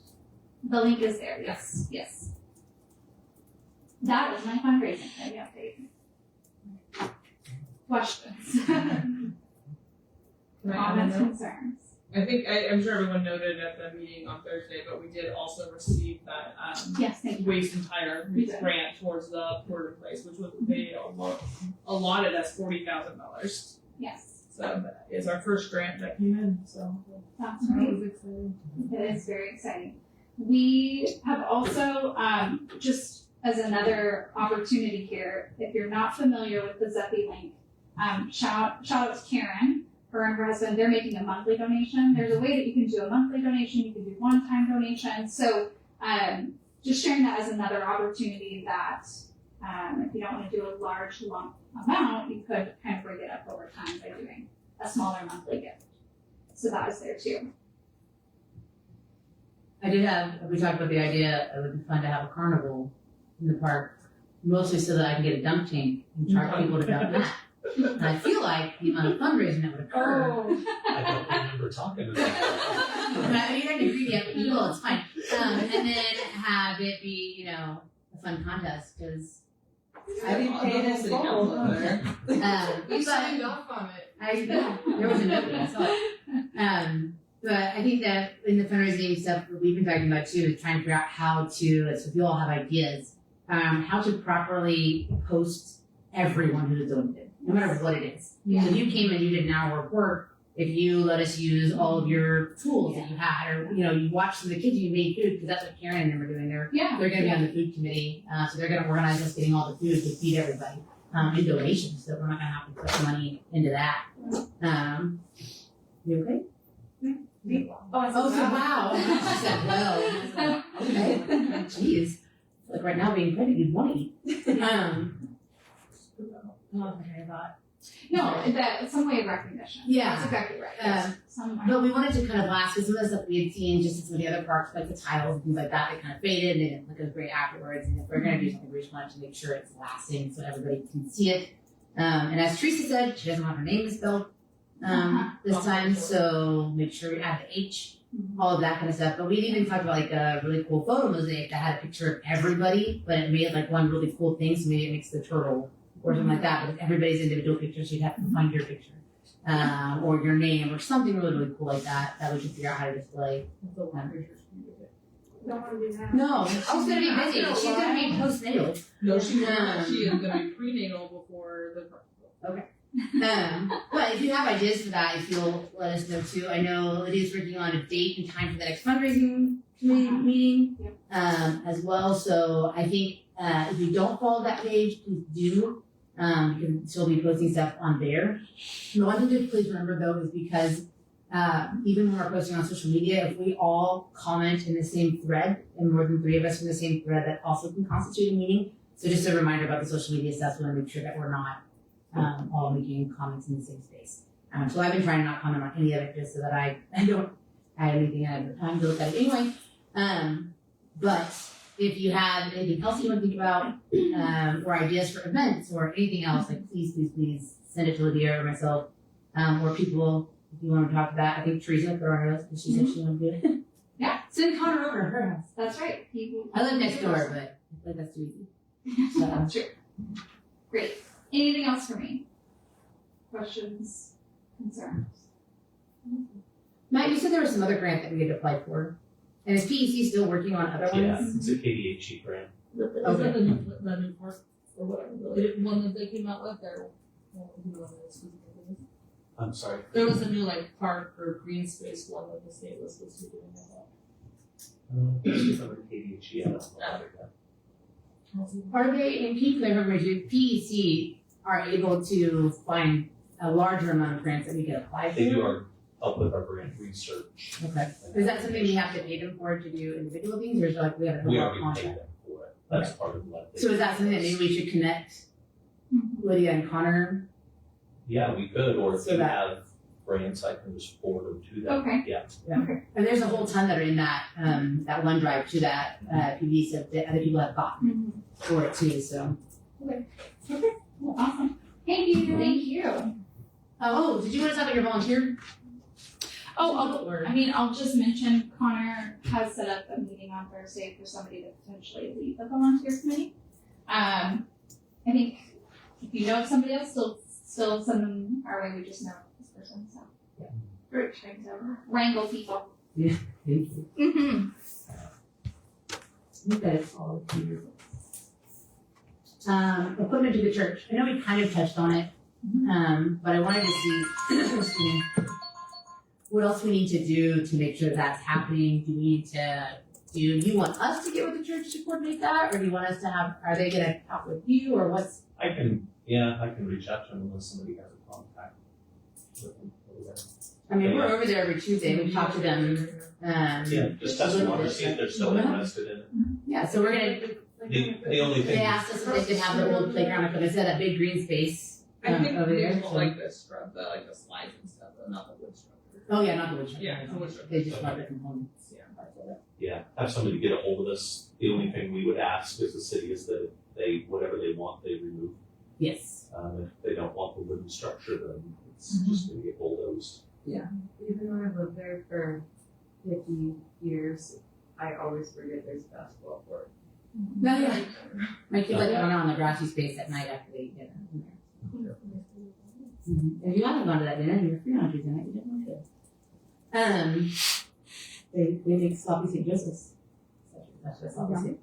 The link is there, yes, yes. That is my fundraising update. Questions? Comments, concerns? I think I'm sure everyone noted at the meeting on Thursday, but we did also receive that Yes, thank you. waste and tire grant towards the porta place, which was they allotted us $40,000. Yes. So that is our first grant that came in. So That's that right. was exciting. It is very exciting. We have also, just as another opportunity here, if you're not familiar with the Zephy link, shout out to Karen. Her and her husband, they're making a monthly donation. There's a way that you can do a monthly donation. You can do one-time donation. So just sharing that as another opportunity that if you don't want to do a large lump amount, you could kind of break it up over time by doing a smaller monthly gift. So that is there too. We talked about the idea it would be fun to have a carnival in the park, mostly so that I can get a dunk tank and charge people to dunk that. And I feel like the amount of fundraising that would occur. I don't remember talking about that. I mean, I can agree yet, but you will, it's fine. And then have it be, a fun contest, because I didn't pay this gold. you signed off on it. There was a note that I saw. But I think that in the fundraising stuff that we've been talking about too is trying to figure out how to, so if you all have ideas, how to properly post everyone who's donated, no matter what it is. Yeah. So if you came and you did an hour of work, if you let us use all of your tools that you had, or you watched the kids, you made food, because that's what Karen and them are doing. They're going to be on the food committee, so they're going to organize us getting all the food to feed everybody in donations. So we're not going to have to put money into that. You okay? Oh, so wow. She said, well. Okay. Jeez. Like right now being pregnant, you'd want to eat. Okay, I thought. No, that some way of recognition. Yeah. That's exactly right. Yes. Some way. But we wanted to kind of last, because some of the stuff we had seen just in some of the other parks, like the tiles and things like that, they kind of faded and they didn't look as great afterwards. And if we're going to do something, we just wanted to make sure it's lasting so everybody can see it. And as Teresa said, she doesn't want her name misspelled this time, so make sure we add the H, all of that kind of stuff. But we even talked about like a really cool photo mosaic that had a picture of everybody, but it made like one really cool thing, so maybe it makes the turtle or something like that. But if everybody's individual picture, so you'd have to find your picture. Or your name, or something really, really cool like that we can figure out how to display. Don't want to do that. No, she's gonna be busy. She's gonna be postnatal. No, she won't. She is gonna be prenatal before the. But if you have ideas for that, if you'll let us know too. I know Lydia's working on a date and time for the next fundraising committee meeting as well. So I think if you don't follow that page, please do. You can still be posting stuff on there. The one thing to please remember though is because even when we're posting on social media, if we all comment in the same thread, and more than 3 of us in the same thread, that also can constitute a meeting. So just a reminder about the social media stuff, we want to make sure that we're not all making comments in the same space. So I've been trying to not comment on any of it just so that I don't add anything I have time to look at it anyway. But if you have anything else you want to think about, or ideas for events or anything else, like please send it to Lydia or myself, or people if you want to talk to that. I think Teresa put her on her list because she said she wanted to do it. Yeah. Send Connor over to her house. That's right. I live next door, but I feel like that's too easy. So. That's true. Great. Anything else for me? Questions? Concerns? Matt, you said there was some other grant that we had to apply for. And is PEC still working on other Yeah, ones? it's a KDHE grant. Is that the new park or whatever? The one that they came out with, or what was the one that was specifically? I'm sorry. There was a new like park or green space one that the state was supposed to be doing that. It's under KDHE, I don't know about that. Are they, and keep clear information, PEC are able to find a larger amount of grants that we can apply for? They do help with our grant research. Okay. Is that something we have to pay them for to do individual things, or is it like we have an We overall already paid contract? them for it. That's part of what they. So is that something that maybe we should connect Lydia and Connor? Yeah, we could, or if So you that- have grants, I can just forward them to them. Okay. Yeah. And there's a whole ton that are in that OneDrive to that PV stuff that other people have gotten for it too. So. Okay. Well, awesome. Thank you. Thank you. Oh, did you want to talk about your volunteer? I'll just mention Connor has set up a meeting on Thursday for somebody to potentially lead the volunteer committee. I think if you know of somebody else, still send them our way. We just know this person, so Yeah. we're trying to wrangle people. Yeah, thank you. Mm-hmm. I think that is all of you. Equipment to the church. I know we kind of touched on it, but I wanted to see excuse me, what else we need to do to make sure that's happening. Do you want us to get with the church to coordinate that, or do you want us to are they going to talk with you, or what's? I can reach out to them unless somebody has a contact with them over there. I mean, we're over there every Tuesday. We talk to them. Yeah, just test them to see if they're still interested in it. Yeah, so we're gonna. The only They thing, asked us if they could have the old playground up, but they said that big green space I think over they there. don't like the scrub, the slides and stuff, but not the wood structure. Oh yeah, not the wood structure. Yeah, the wood structure. They just want the components. yeah, have somebody get a hold of us. The only thing we would ask as a city is that whatever they want, they remove. Yes. If they don't want the wooden structure, then it's just gonna get bulldozed. Even though I've lived there for 50 years, I always forget there's a basketball court. No, yeah. My kids like going out on the grassy space at night after they eat dinner. If you haven't gone to that dinner and you're free on Tuesday night, you definitely should. They make sloppy St. Joseph's. That's sloppy St.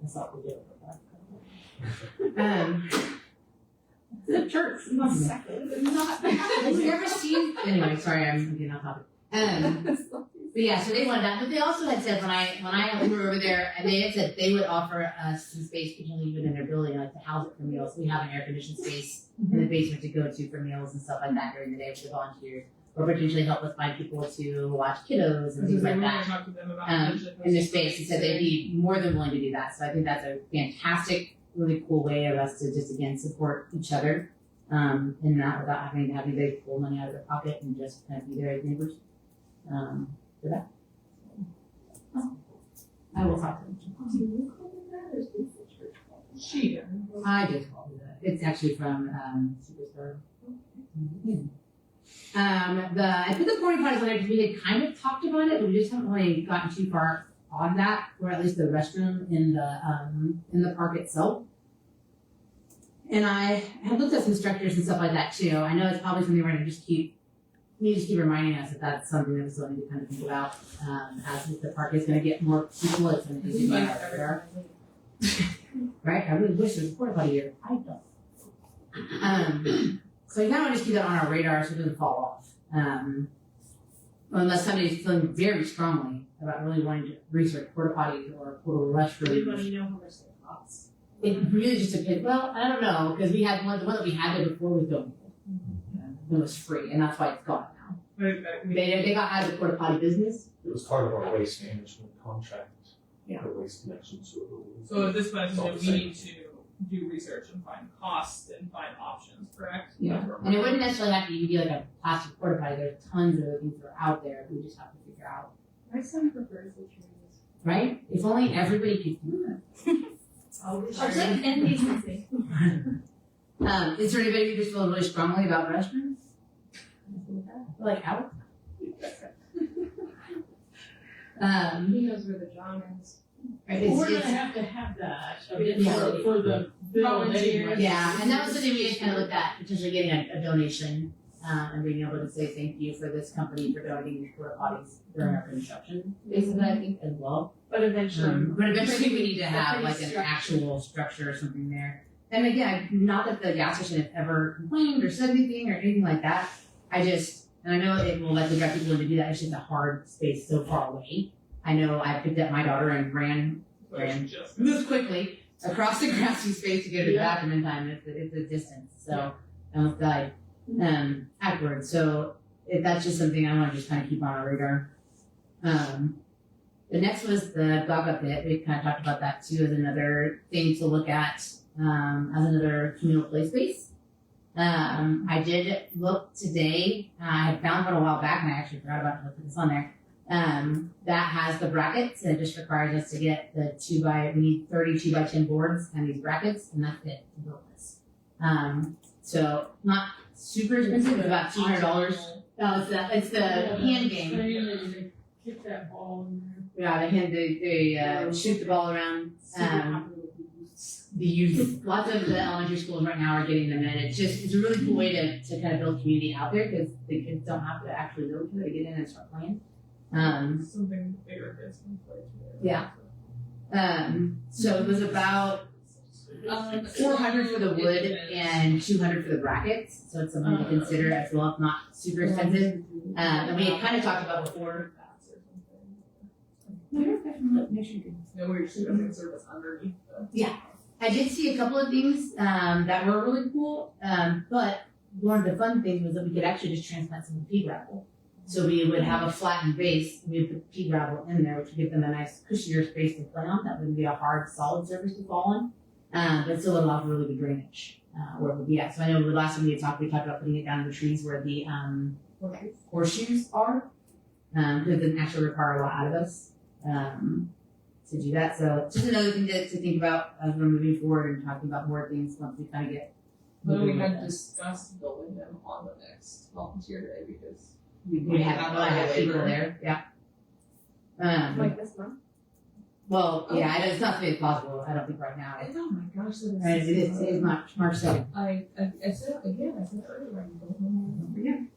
It's a church. Have you ever seen? Anyway, sorry, I'm getting off topic. But yeah, so they wanted that. But they also had said when we were over there, and they had said they would offer us some space, potentially even in their building, like to house it for meals. We have an air conditioned space in the basement to go to for meals and stuff like that during the day for the volunteers, or potentially help us find people to watch kiddos and things like that. Talk to them about In the space, and said they'd be more than willing to do that. So I think that's a fantastic, really cool way of us to just again support each other in that without having anybody pull money out of their pocket and just kind of be there as neighbors. For that. I will talk to them. She. I just called it that. It's actually from Superstar. I put the porta potties on there because we had kind of talked about it, but we just haven't really gotten too far on that, or at least the restroom in the park itself. And I have looked at some structures and stuff like that too. I know it's probably something we're gonna just keep reminding us that that's something that we still need to kind of think about. As the park is gonna get more people, it's gonna be there. Right? I really wish there was a porta potty here. I don't. So we kind of just keep that on our radar so it doesn't fall off. Unless somebody's feeling very strongly about really wanting to research porta potties or porta restrooms. Everybody know how much they cost. It really just depends. Well, I don't know, because we had the one that we had there before was donated. It was free, and that's why it's gone now. They got out of the porta potty business. It was part of our waste management contract. Yeah. The waste connections to it. So at this point, It's all we the same. need to do research and find costs and find options, correct? Yeah. That's where And it we're- wouldn't necessarily have to even be like a plastic porta potty. There's tons of things that are out there. We just have to figure out. My son prefers the trees. Right? If only everybody could do that. I'll be Or just end these meetings. Is there anybody who just feels really strongly about restrooms? Like how? He knows where the John is. Right, Well, we're it's- gonna have to have that Yeah. for the bill anyway. yeah, and that was something we just kind of looked at, potentially getting a donation, and being able to say thank you for this company for donating these porta potties during our construction phases, I think, as well. But eventually. But eventually we need to have like an actual structure or something there. And again, not that the gas station has ever complained or said anything or anything like that. And I know it will likely drive people to do that. It's just a hard space so far away. I know I picked up my daughter and moved quickly across the grassy space to go to the bathroom in time. It's a distance, so I almost died afterwards. So that's just something I want to just kind of keep on our radar. The next was the dog up pit. We kind of talked about that too as another thing to look at as another communal play space. I did look today. I had found one a while back, and I actually forgot about to put this on there. That has the brackets, and it just requires us to get we need 30 2x10 boards and these brackets, and that's it to build this. So not super expensive, but about $200. No, it's the hand game. They kick that ball in there. Yeah, they shoot the ball around. The youth, lots of the elementary schools right now are getting them in. It's a really cool way to kind of build community out there because the kids don't have to actually know each other to get in and start playing. Something bigger kids can play too. Yeah. So it was about 400 for the wood and 200 for the brackets. So it's something to consider as well, if not super expensive. And we had kind of talked about before. No, we're just doing service underneath. I did see a couple of things that were really cool, but one of the fun things was that we could actually just transplant some pea gravel. So we would have a flattened base, we would put pea gravel in there, which would give them a nice cushier space to play on. That wouldn't be a hard, solid surface to fall on, but still allow for really good drainage where it would be at. So I know the last time we talked about putting it down in the trees where the horseshoes are, because it doesn't actually require a lot out of us. To do that. So just another thing to think about as we're moving forward and talking about more things once we kind of get. But we had discussed building them on the next volunteer day because We have people there. Yeah. Like this month? Well, yeah, it's not really possible. I don't think right now. oh my gosh, that is Right, it is. It is March 7th. I said I said earlier, I don't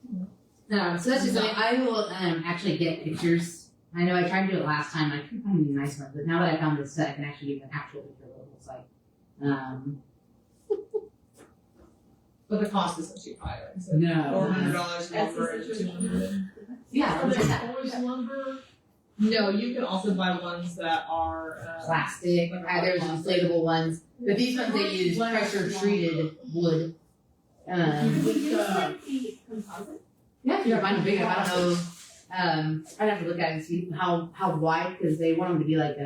know. So that's just something I will actually get pictures. I know I tried to do it last time. I couldn't find any nice ones, but now that I found this set, I can actually give an actual picture of what it looks like. But the cost isn't too high, like I said. No. $400 lumber and $200. Yeah, Are look at they that. always lumber? No, you can also buy ones that are Plastic. There's inflatable ones, but these ones they use pressure treated wood. Would you like the composite? Yeah, if you don't mind big enough, I don't know. I'd have to look at it and see how wide, because they want them to be like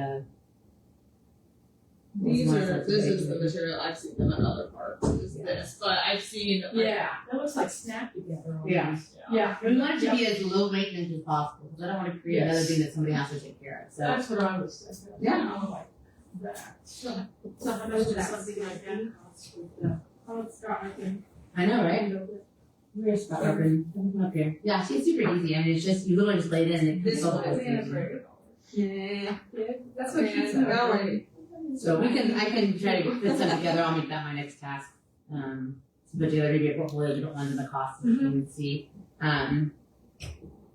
This is the material I've seen them at other parks, is this, but I've seen, like, Yeah, that looks like snap together. Yeah. Yeah. We want it to be as low maintenance as possible, because I don't want to create another Yes. thing that somebody has to take care of, so. That's what I was thinking. Yeah. I like that. So how much does something like that cost with the? Oh, it's got, I think. I know, right? Where's Scott Urban? Up here. Yeah, see, it's super easy, I mean, it's just, you literally just lay it in and it This all one the is way. Yeah. That's what she said. So I can try to put something together, I'll make that my next task. To put together maybe a portfolio, different ones and the costs and see.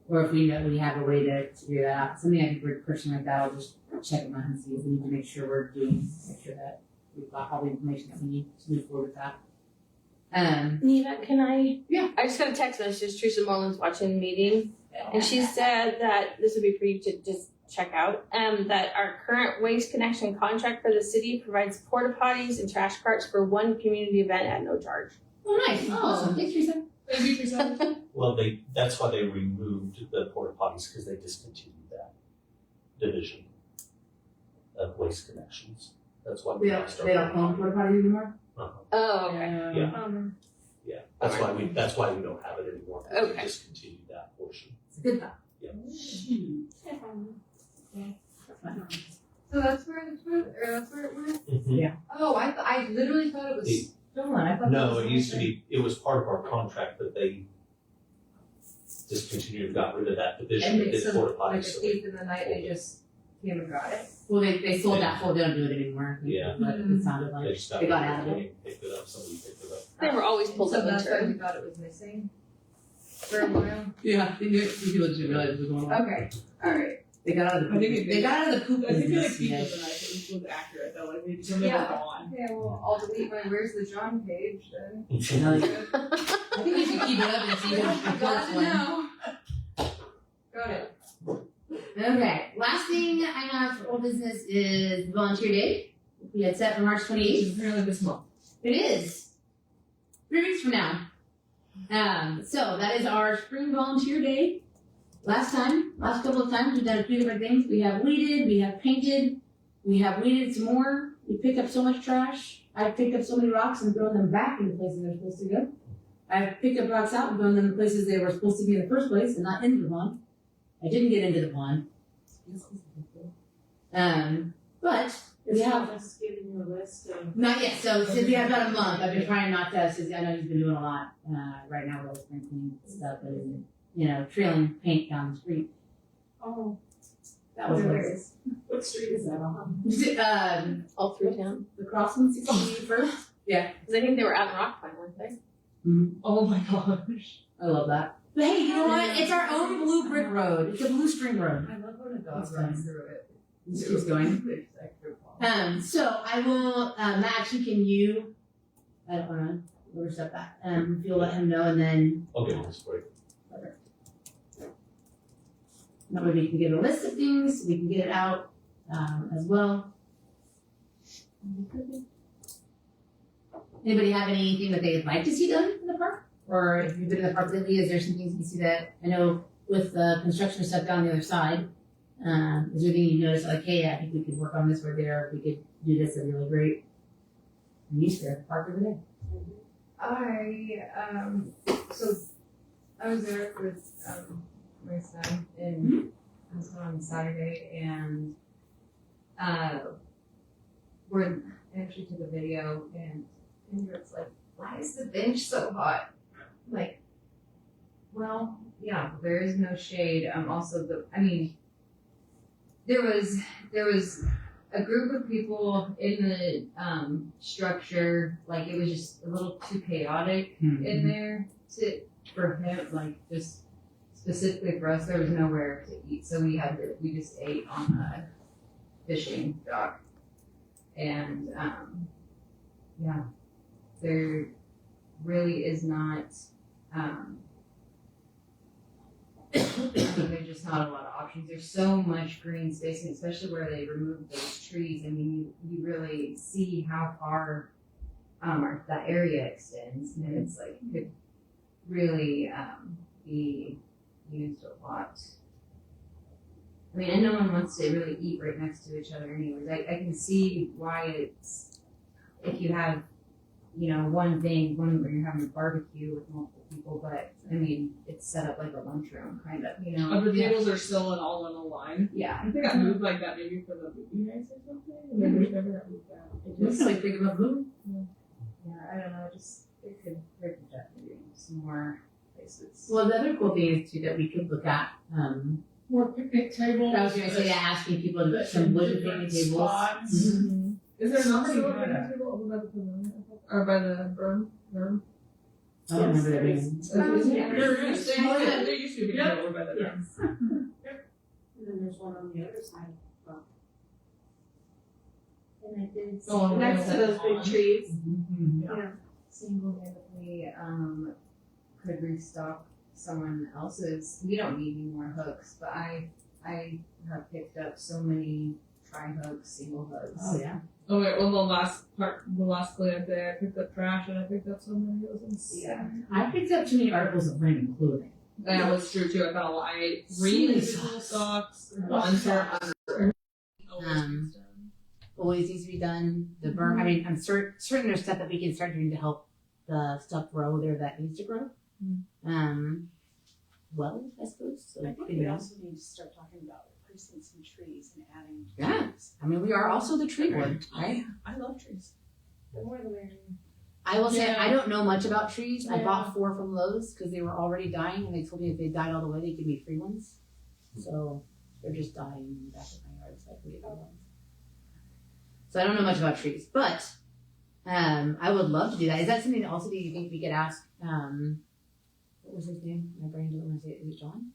Or if we know we have a way to figure that out. Something I think we're pushing like that, I'll just check them out and see if we need to make sure that we've got all the information that we need to move forward with that. Neva, can I? Yeah. I just got a text message. Teresa Mullins watching the meeting, and she said that this would be for you to just check out. That our current waste connection contract for the city provides porta potties and trash carts for one community event at no charge. Oh, nice. Awesome. Thanks, Teresa. thank you, Teresa. Well, that's why they removed the porta potties, because they discontinued that division of waste connections. That's why They don't call them porta potties anymore? Oh, okay. Yeah, that's why we don't have it anymore. because Okay. They discontinued that portion. It's a good thought. Yeah. So that's where it went? Yeah. Oh, I literally thought it was stolen. I thought No, it used to be, it was part of our contract, but they discontinued and got rid of that division. And They did so, porta like potties. a so thief in the night, they just came and got it. Well, they sold that whole, they don't do it anymore. Yeah. But it sounded They like just got they rid got of out of it. it. Picked it up, somebody picked it up. They were always pulled So up that's why we winter. thought it was missing for a while. Yeah, people didn't realize it was going on. Okay, alright. They got out of the I think poop. it They got out of the poop I think business. the people Yeah. tonight, it was accurate though, like maybe some of Yeah. them are gone. Okay, well, I'll delete my Where's the John page then. Hell yeah. I think you should keep it up and see if it's the first one. know. Got it. Okay, last thing I have for old business is volunteer day. We had set for March 28th. Apparently this month. It is 3 weeks from now. So that is our spring volunteer day. Last couple of times we've done a few different things. We have weeded, we have painted, we have weeded some more. We picked up so much trash. I've picked up so many rocks and thrown them back into places they're supposed to go. I've picked up rocks out and thrown them in places they were supposed to be in the first place and not into the pond. I didn't get into the pond. But we have Just giving you a list of. not yet. So since we have about a month, I've been trying not to. Since I know he's been doing a lot right now with all the spring cleaning stuff, but trailing paint down the street. Oh, That was Hilarious. what street is that on? All through town. the Crossman 61st. Because I think they were out in Rockpine, weren't they? Oh my gosh. I love that. But hey, you know what? It's our own blue brick road. It's a blue string road. I love when a dog That's runs fine. through it. It keeps going. It's extra fun. So I will, Max, can you, I don't want to overstep that. If you'll let him know, and then Okay, that's great. that way we can get a list of things, we can get it out as well. Anybody have anything that they'd like to see done in the park? Or if you've been in the park lately, is there some things you see that, I know with the construction stuff down the other side, is there anything you notice like, hey, I think we could work on this right there, if we could do this, it'd be really great. I'm used to it, park over there. So I was there with my son and I was on Saturday and I actually took a video and it's like, why is the bench so hot? I'm like, well, yeah, there is no shade. Also there was a group of people in the structure, like it was just a little too chaotic in there for him, like just specifically for us, there was nowhere to eat, so we just ate on a fishing dock, and yeah, there really is not. There's just not a lot of options. There's so much green space, and especially where they removed those trees. I mean, you really see how far that area extends, and it's like it could really be used a lot I mean, and no one wants to really eat right next to each other anyways. I can see why it's, if you have, you know, one where you're having a barbecue with multiple people, but I mean, it's set up like a lunchroom, kind of, you know? The tables are still all in a line. Yeah. I think I moved like that maybe for the movie nights or something. Maybe we've never got moved that. It That's just, like thinking about food. Yeah, I don't know, it could definitely be some more places. Well, the other cool thing is too that we could look at, More picnic tables. I was gonna say, asking people to put some wooden picnic tables. Spots. Mhm. is there not Somebody still a had picnic table over by the pavilion? Or by the berm? I don't remember that being. Yeah. There used to be a picnic table over by the berm. Yes. And then there's one on the other side. And I did see Oh, next to those big trees. Mhm. Yeah. Single-handedly, could restock someone else's, we don't need any more hooks, but I have picked up so many tri-hooks, single hooks. Oh, yeah. Oh wait, well the last cleanup day I picked up trash and I picked up so many of those. Yeah. I picked up too many articles of random clothing. That was true too. I found a lot. I ate 3 So many individual socks. socks, one pair of underwear. Always needs to be done. The berm, I mean, I'm certain there's stuff that we can start doing to help the stuff grow there that needs to grow. Well, I suppose. So, I think you we know. also need to start talking about replacing some trees and adding Yeah. trees. I mean, we are also the tree board, right? I love trees. The more the merrier. I will say, Yeah. I don't know much about trees. I Yeah. bought 4 from Lowe's because they were already dying, and they told me if they died all the way, they'd give me free ones. So they're just dying in the back of my yard, so I can get new ones. So I don't know much about trees, but I would love to do that. Is that something also that you think we could ask? What was his name? My brain doesn't want to say it. Is it John?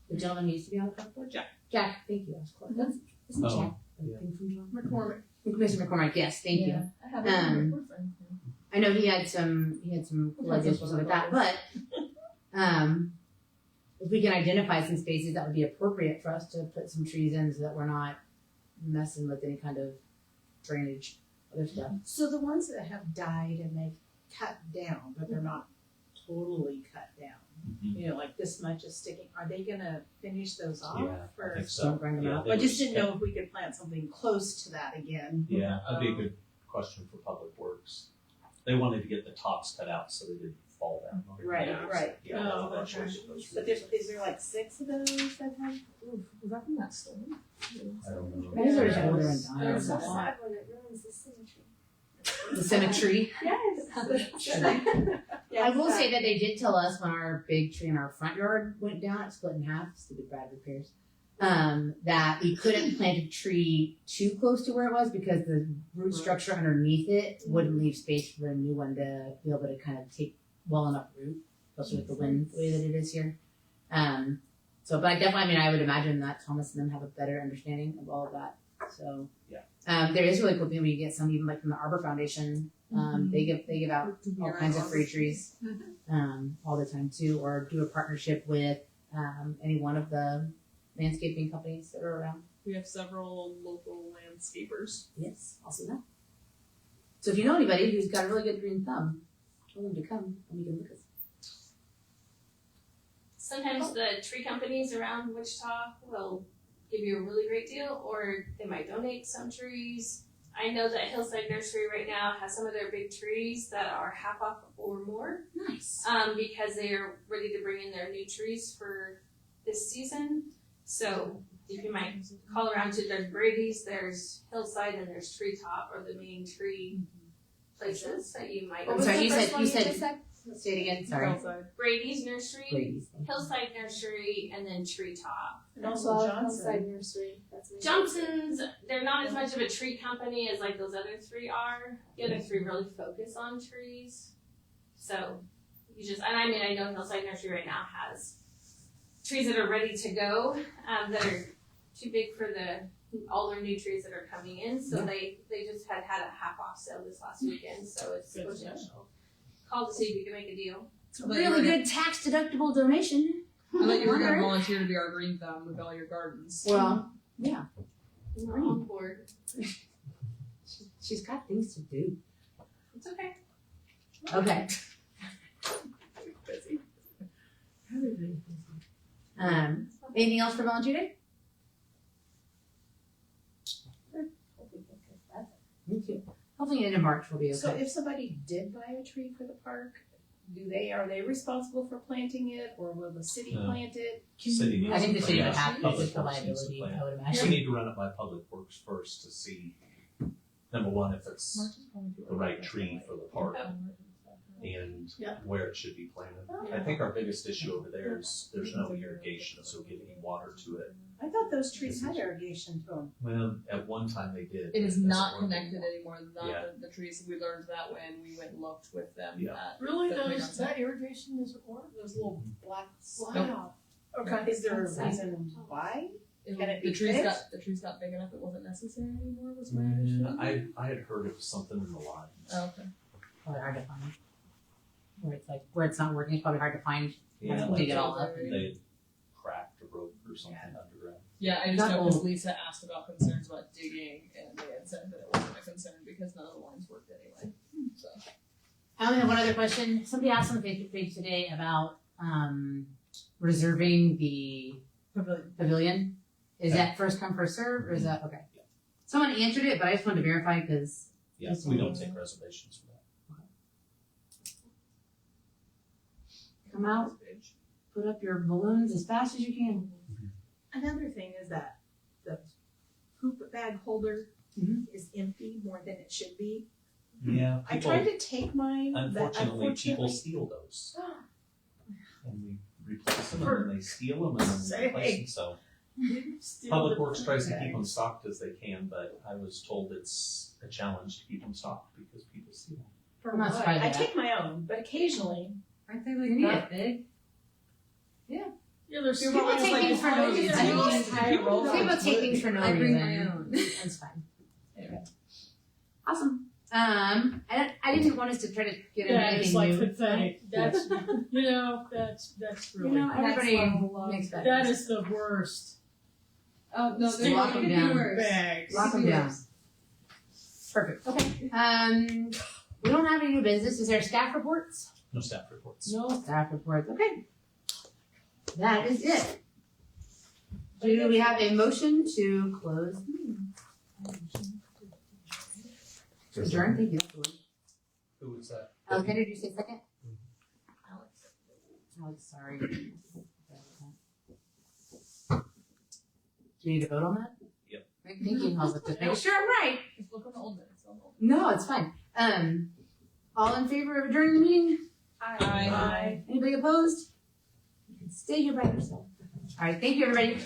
The gentleman who used to be on the park board? Jack. Jack, thank you. I was close. That's, isn't Oh, Jack a yeah. thing from John? McCormick. Mr. McCormick, yes, thank you. I have I know he had some cool ideas for something like that, but if we can identify some spaces that would be appropriate for us to put some trees in so that we're not messing with any kind of drainage, other stuff. So the ones that have died and they've cut down, but they're not totally cut down, you know, like this much is sticking, are they gonna finish those off? Yeah, I Or, think so. Don't bring them Yeah, out. they I just were- didn't know if we could plant something close to that again. Yeah, that'd be a good question for Public Works. They wanted to get the tops cut out so they didn't fall down. on the Right, ground. right. Yeah, Oh, eventually okay. get those But is there like 6 of those that have? Was that from that storm? I don't know. Maybe they're just older and It's dying. so sad when it ruins the symmetry. The symmetry. Yes. I will say that they did tell us when our big tree in our front yard went down, it split in half, stupid bad repairs, that we couldn't plant a tree too close to where it was because the root structure underneath it wouldn't leave space for a new one to be able to kind of take well enough root, especially with the wind the way that it is here. So, but I mean, I would imagine that Thomas and them have a better understanding of all of that. So, there is really cool thing when you get some even like from the Arbor Foundation. They give out all kinds of free trees all the time too, or do a partnership with any one of the landscaping companies that are around. We have several local landscapers. Yes, also that. So if you know anybody who's got a really good green thumb, tell them to come and we can look at. Sometimes the tree companies around Wichita will give you a really great deal, or they might donate some trees. I know that Hillside Nursery right now has some of their big trees that are half off or more, Nice. because they are ready to bring in their new trees for this season. So if you might call around to, there's Brady's, there's Hillside, and there's Treetop, or the main tree places that you might. I'm sorry, you said. Say it again. Sorry. Hillside. Brady's Nursery, Ladies. Hillside Nursery, and then Treetop. And also Hillside Johnson. Nursery. That's amazing. Johnson's, they're not as much of a tree company as like those other 3 are. The other 3 really focus on trees. So you just, and I mean, I know Hillside Nursery right now has trees that are ready to go, that are too big for all their new trees that are coming in. So they just had a half off sale this last weekend. So it's potential. Call to see if you can make a deal. Really good tax deductible donation. I thought you were going to volunteer to be our green thumb with all your gardens. Well, yeah. We're on board. She's got things to do. It's okay. Okay. Anything else for Volunteer Day? Me too. Hopefully end of March will be okay. So if somebody did buy a tree for the park, are they responsible for planting it, or will the city No. plant it? City needs I think to the city plan would it. have to, Public just for Works needs to liability, plan I would it. imagine. We need to run it by Public Works first to see, number one, if it's the right tree for the park and Yeah. where it should be planted. I think our biggest issue over there is there's no irrigation, so getting water to it. I thought those trees had irrigation to them. Well, at one time they did. It is That's not one thing. connected anymore. Not Yeah. the trees. We learned that when we went and looked with them. Yeah. At Really, the playground those, that irrigation is required? Those little black. Wow. Okay. Is there a reason why? It- Can it be the trees fixed? the trees got big enough it wasn't necessary anymore. Was my understanding. I had heard it was something in the lines. Oh, okay. Probably hard to find. Where it's not working, it's probably hard to find. Yeah, Dig like it all up. they cracked or broke or something underground. Yeah, I just Not know because old. Lisa asked about concerns about digging, and they had said that it wasn't a concern because none of the lines worked anyway. So I only have one other question. Somebody asked on the Facebook page today about reserving the pavilion. Is that first come, first serve, or is that, okay? Yeah. Someone answered it, but I just wanted to verify because Yeah, we don't take reservations for that. come out, put up your balloons as fast as you can. Another thing is that the poop bag holder is empty more than it should be. Yeah, I tried to take mine, but unfortunately, people steal those. And we replace them and then they steal them and then we replace them, so. Public Works tries to keep them stocked as they can, but I was told it's a challenge to keep them stocked because people steal them. For I'm not what? surprised I at that. take my own, but occasionally. Aren't they like neat, big? Yeah, there's People take things for no reason. People take things for no reason. I bring my own. That's fine. Awesome. I didn't want us to try to get into Yeah, it's anything like new. pathetic. That's, that's You really, know, everybody makes that. that is the worst. Oh, no, Stick lock them down. bags. Lock them down. Perfect. Okay. We don't have any new business. Is there staff reports? No staff reports. No staff reports. Okay. That is it. Do we have a motion to close the meeting? Adjourn, thank you. Who was that? Alexander, did you say second? Alex, sorry. Do we need to vote on that? Yep. Thank you. I was just making sure I'm right. just look on the old minutes. On the old No, it's fine. All in favor of adjourning the meeting? Aye. Anybody opposed? You can stay here by yourself. All right, thank you, everybody.